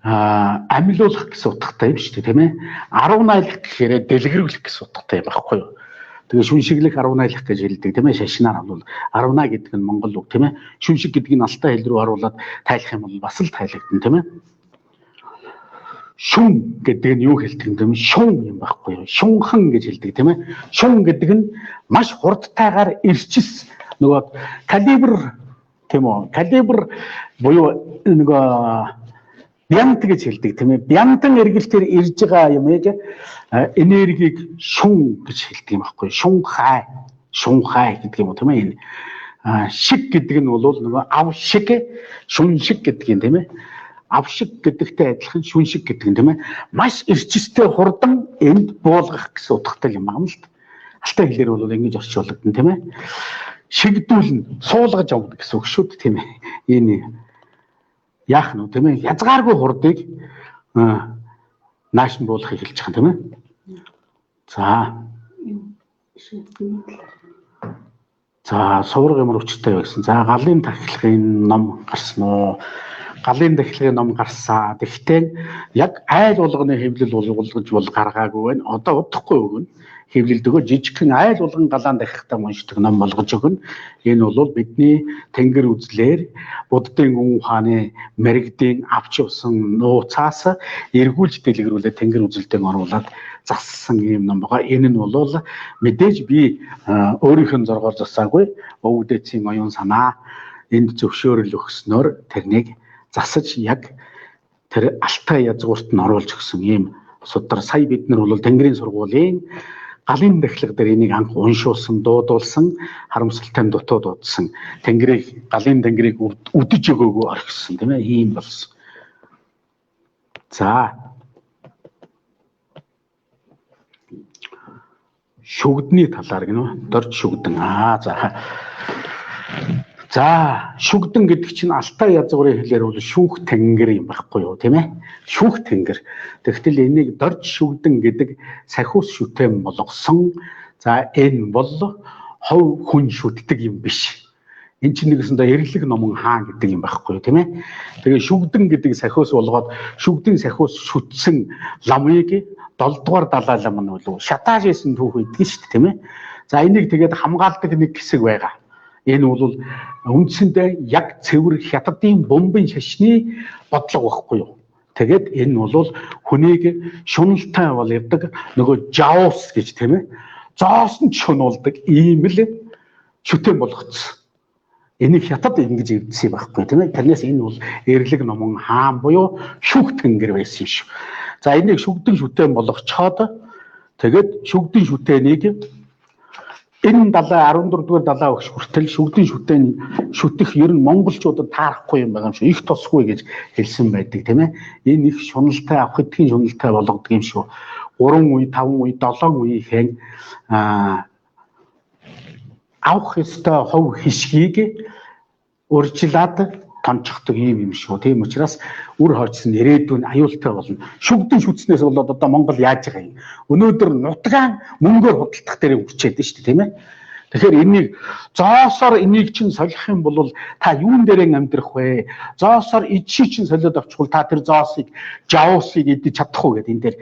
амилуулах гэсэн утгатай юм шүү дээ, тийм ээ? 10 найлах гэхээр дэлгэрүүлэх гэсэн утгатай юм байхгүй юу? Тэгээ шүн шиглэх 10 найлах гэж хэлдэг тийм ээ, шашнаар бол 10 гэдэг нь монгол үг тийм ээ. Шүн шиг гэдгийг нь алтай хэл рүү оруулаад тайлах юм бол бас л тайлагдана тийм ээ. Шүн гэдэг нь юу хэлдэг юм бэ? Шун юм байхгүй юу? Шунхан гэж хэлдэг тийм ээ. Шун гэдэг нь маш хурдтайгаар ирчис нөгөө калибр тийм үү? Калибр буюу нөгөө бянт гэж хэлдэг тийм ээ. Бянтан эргэлтээр ирж байгаа юмыг энергийг шун гэж хэлдэг юм байхгүй. Шунхай гэдэг юм уу тийм ээ. Энэ шиг гэдэг нь бол нөгөө ав шиг, шун шиг гэдэг юм тийм ээ. Ав шиг гэдэгтэй адилхан шүн шиг гэдэг юм тийм ээ. Маш эрчистэй хурдан энд буулгах гэсэн утгатай юм байна л да. Алтай хэлээр бол ингэж орчуулдаг тийм ээ. Шигдүүлнэ, суулгаж авдаг гэсэн үг шүү дээ тийм ээ. Энэ яах нь тийм ээ. Язгааргүй хурдыг нааш нь буулгахыг хэлж байгаа тийм ээ. За сувраг ямар өчтэй байсан. За галын тахилгын ном гарсан уу? Галын тахилгын ном гарсаа. Тэгвэл яг айл болгоны хэвлэл болгож гаргаагүй байна. Одоо удахгүй өгнө. Хэвлэлд өгөө жижигхэн айл болгон галаан дахихтаа уншдаг ном болгож өгнө. Энэ бол бидний тэнгэр үзлэр буддын гүн ухааны мэрэгдийн авч явсан нууцаас эргүүлж дэлгэрүүлээд тэнгэр үзэлтэнд оруулаад зассан юм ном байгаа. Энэ нь бол мэдээж би өөрийнх нь зоргоор засаагүй. Өвдөцийн оюун санаа энд зөвшөөрөл өгснөөр тэрнийг засаж яг тэр алтай язгуурт нь оруулж өгсөн юм судар. Сая бид нар бол Тэнгэрийн сургуулийн галын дахилга дээр энийг анх уншуулсан, дуудуулсан, харамсалтай дутуу дуудсан. Галын тэнгэрийг үдэж өгөөгөө орхисон тийм ээ. Ийм болсон. За шүгдний талаар гинэ. Дорж шүгдэн. За шүгдэн гэдэг чинь алтай язгуурын хэлээр бол шүүх тэнгэр юм байхгүй юу тийм ээ. Шүүх тэнгэр. Тэгтэл энийг дорж шүгдэн гэдэг сахиус шүтэн болгосон. За энэ бол хов хүн шүтдэг юм биш. Энд чинь нэгэсэндээ эрлэг номон хаан гэдэг юм байхгүй юу тийм ээ. Тэгээ шүгдэн гэдэг сахиус болгоод шүгдэн сахиус шүтсэн ламыг 7 дугаар далай лам нь бол шатааж исэн түүх өгдөг шүү дээ тийм ээ. За энийг тэгээд хамгаалдаг нэг хэсэг байгаа. Энэ бол үндсэндээ яг цэвэр хятадын бомбын шашны бодлого байхгүй юу. Тэгээд энэ бол хүнийг шуналтай болгодог нөгөө жаус гэж тийм ээ. Зоосон шунуулдаг ийм л шүтэн болгоцсон. Энийг хятад ингэж эвдсэн байхгүй тийм ээ. Тэрнээс энэ бол эрлэг номон хаан буюу шүүх тэнгэр байсан юм шүү. За энийг шүгдэн шүтэн болгочоод тэгээд шүгдэн шүтэнийг энэ далай 14 дугаар далай өгш хүртэл шүгдэн шүтэн шүтэх ер нь монголчуудад таарахгүй юм байгаа юм шүү. Их тосгүй гэж хэлсэн байдаг тийм ээ. Энэ их шуналтай авах хэдийн шуналтай болгодог юм шүү. 3 үе, 5 үе, 7 үеийн авах ёстой хов хишгийг урьдчилаад тонцохдаг юм шүү. Тийм учраас үр хойцсон ирээдүйн аюултай болно. Шүгдэн шүтснээс болоод одоо Монгол яаж байгаа юм? Өнөөдөр нутгаан мөнгөөр худалдах дээр үрчээд шүү дээ, тийм ээ. Тэгэхээр энийг зоосоор энийг чинь солих юм бол та юун дээрээ амьдрах вэ? Зоосоор ичи чинь солиод авчихвал та тэр зоосыг, жаусыг идэж чадах уу гэдэг энэ дээр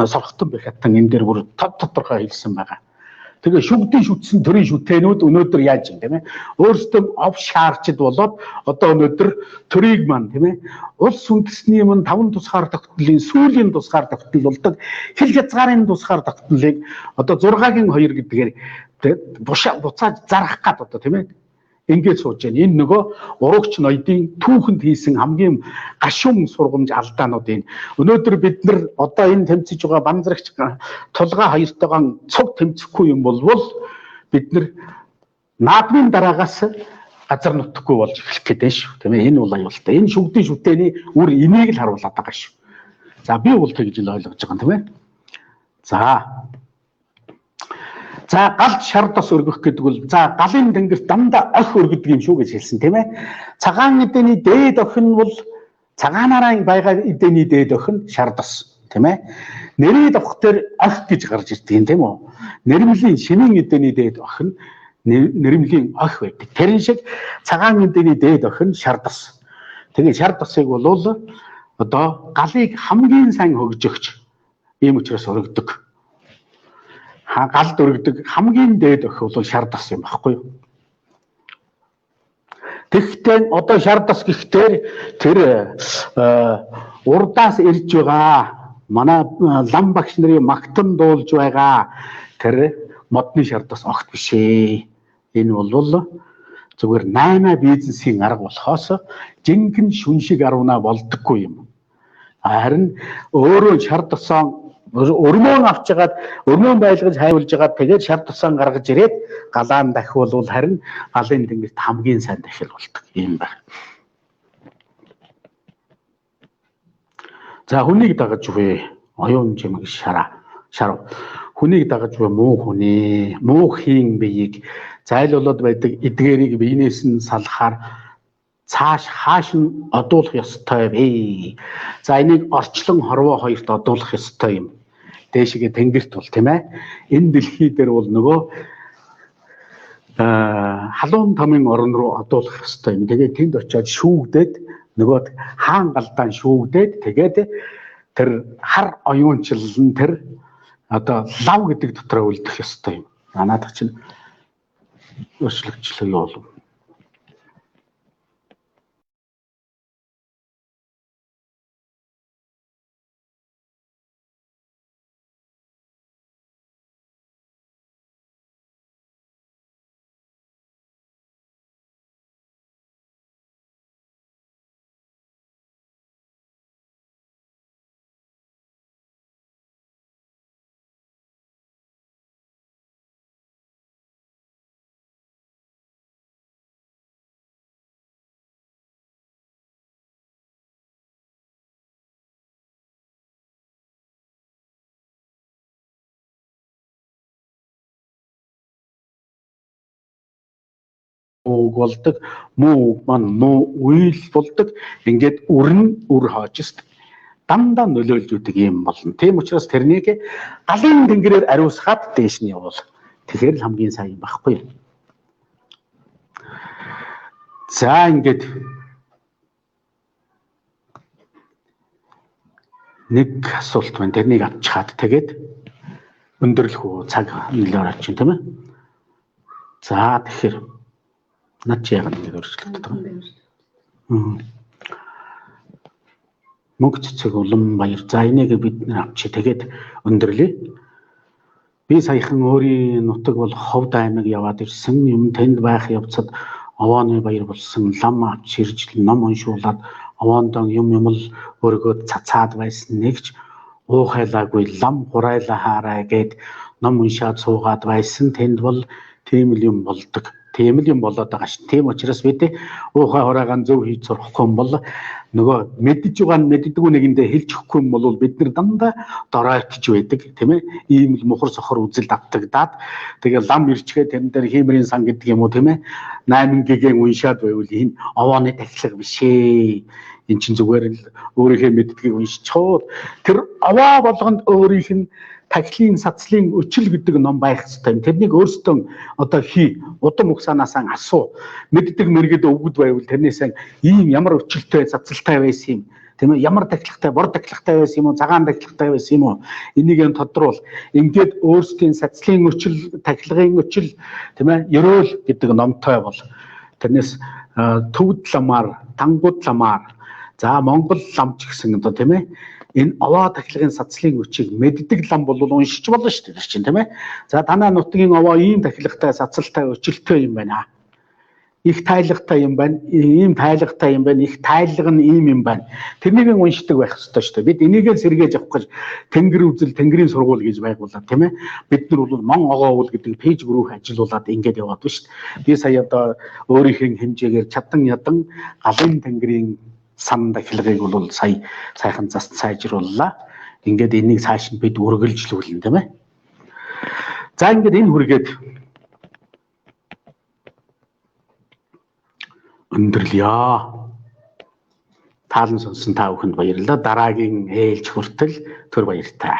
сорхтон байх хатан энэ дээр бүр тодорхой хэлсэн байгаа. Тэгээ шүгдэн шүтсэн төрийн шүтэнүүд өнөөдөр яаж юм тийм ээ. Өөрсдөө офшаарчд болоод одоо өнөөдөр төрийг маань тийм ээ. Улс үндэсний мань 5 тусгаар тогтнолын сүүлийн тусгаар тогтнол болдог. Хил хязгаарын тусгаар тогтнолыг одоо 6-гийн 2 гэдгээр буцааж зарах гад одоо тийм ээ. ингээд сууж байна. Энэ нөгөө урагч ноёдын түүхэнд хийсэн хамгийн гашуун сургамж алдаанууд энэ. Өнөөдөр бид нар одоо энэ тэмцэж байгаа банзрагч тулгаа хоёртойгоо цуг тэмцэхгүй юм болвол бид нар наадмын дараагаас газар нутхгүй болж эхлэх гэдэг шүү. Тийм ээ, энэ бол аюултай. Энэ шүгдэн шүтээний үр энийг л харуулдаг байгаа шүү. За би бол тэгж л ойлгож байгаа юм тийм ээ. За галд шар тос өргөх гэдэг бол за галын тэнгэрт дандаа ох өргөдөг юм шүү гэж хэлсэн тийм ээ. Цагаан эдэний дээд охин бол цагаанаараа байгаа эдэний дээд охин шар тос тийм ээ. Нэрийг авах дээр ох гэж гарч ирдэг юм тийм үү? Нэрмлийн шинийн эдэний дээд охин нэрмлийн ох байдаг. Тэрэн шиг цагаан эдэний дээд охин шар тос. Тэгээд шар тосыг бол одоо галыг хамгийн сайн хөгжөгч ийм учраас өргөдөг. Галд өргөдөг хамгийн дээд өх бол шар тос юм баггүй юу? Тэгэхдээ одоо шар тос гэхдээ тэр урдаас ирж байгаа манай лам багш нарын магтан дуулж байгаа тэр модны шар тос огт биш ээ. Энэ бол зүгээр 8 бизнесийн арга болохоос жинхэнэ шүншиг арвна болдоггүй юм. Харин өөрөө шар тосоо өрмөн авч жагаад өрмөн байлгаж хайвуулж жагаад тэгээд шар тусаан гаргаж ирээд галаан дахиулвал харин галын тэнгэрт хамгийн сайн дахил болдог юм байна. За хүнийг дагаж үгүй оюун чимэг шар хүнийг дагаж үгүй муу хүний муу хийн биеийг зайлуулад байдаг эдгээрийг биенээс нь салахаар хааш нь одуулах ёстой вэ? За энийг орчлон хорвоо хоёрт одуулах ёстой юм. Дээшгээ тэнгэрт бол тийм ээ. Энэ дэлхий дээр бол нөгөө халуун тамын орон руу одуулах ёстой юм. Тэгээд тэнд очиод шүүгдээд нөгөө хаан галдаан шүүгдээд тэгээд тэр хар оюунчлал нь тэр одоо лав гэдэг дотроо үлдэх ёстой юм. Наадах чинь өсөлгчлөө юу болов? Болдог муу маань муу үйл болдог ингээд үр хоочст дандаа нөлөөлж үүдэг юм болно. Тийм учраас тэрнийг галын тэнгэрээр ариусгаад дээш нь явуул. Тэгэхээр л хамгийн сайн юм багхгүй. За ингээд нэг асуулт байна. Тэрнийг авчихад тэгээд өндөрлөх үү цаг нэлээд орж байна тийм ээ. За тэгэхээр над чи яагаад ингэж өөрчлөгдөж байгаа юм? Мөнгө цэцэг улам баяр. За энийг бид нэр авчи тэгээд өндөрлөе. Би саяхан өөрийн нутаг бол Ховд аймаг яваад ирсэн. Юм тэнд байх явцад овооны баяр болсон. Лам авч ирж ном уншуулад овоондоо юм л өргөд цацаад байсан. Нэгч уухайлаагүй лам хурайлаа хаарай гэд ном уншаад суугаад байсан. Тэнд бол тийм л юм болдог. Тийм л юм болоод байгаа ш. Тийм учраас бид уухай хураагаан зөв хийж сурахгүй юм бол нөгөө мэдж байгаа нь мэддэггүй нэгэндээ хэлж өгөхгүй юм бол бид нар дандаа доройтж байдаг тийм ээ. Ийм л мухар сохор үзэлд автагдаад тэгээ лам ирчгээ тэрэн дээр хиймрийн сан гэдэг юм уу тийм ээ. 8 гэгээ уншаад байвал энэ овооны тахилга биш ээ. Эн чинь зүгээр л өөрийнхөө мэддгийг уншчиход тэр овоо болгонд өөрийнх нь тахилын сацлын өчил гэдэг ном байх хэрэгтэй. Тэрнийг өөрсдөө одоо удам угсаанаасаа асуу. Мэддэг мэрэгд өвгөд байвал тэрнээс ийм ямар өчилтэй сацалтай байсан юм. Тийм ээ, ямар тахилгатай, бор тахилгатай байсан юм уу, цагаан тахилгатай байсан юм уу? Энийг нь тодруулах. Ингээд өөрсдийн сацлын өчил, тахилгын өчил, тийм ээ, ерөөл гэдэг номтой бол тэрнээс төвд ламаар, тангууд ламаар, за Монгол ламч гэсэн одоо тийм ээ. Энэ овоо тахилгын сацлын өчийг мэддэг лам бол уншиж болно шүү дээ чинь тийм ээ. За танай нутгийн овоо ийм тахилгатай, сацалтай, өчилтэй юм байна. Их тайлагтай юм байна. Ийм тайлагтай юм байна. Их тайлга нь ийм юм байна. Тэрнийг уншдаг байх ёстой шүү дээ. Бид энийгээ сэргээж авах гэж Тэнгэр үзэл, Тэнгэрийн сургууль гэж байгууллаа, тийм ээ. Бид нар бол Мон огоовол гэдэг пэйж групп ажиллуулад ингэж яваад байна шүү дээ. Би сая одоо өөрийнхөө хэмжээгээр чадан ядан галын Тэнгэрийн санд ахилгыг бол сая сайхан заст сайжрууллаа. Ингээд энийг цааш нь бид үргэлжлүүлнэ, тийм ээ. За ингээд энэ хүргээд өндөрлөё. Таалан сонсон та бүхэнд баярлалаа. Дараагийн ээлж хүртэл түр баяртай.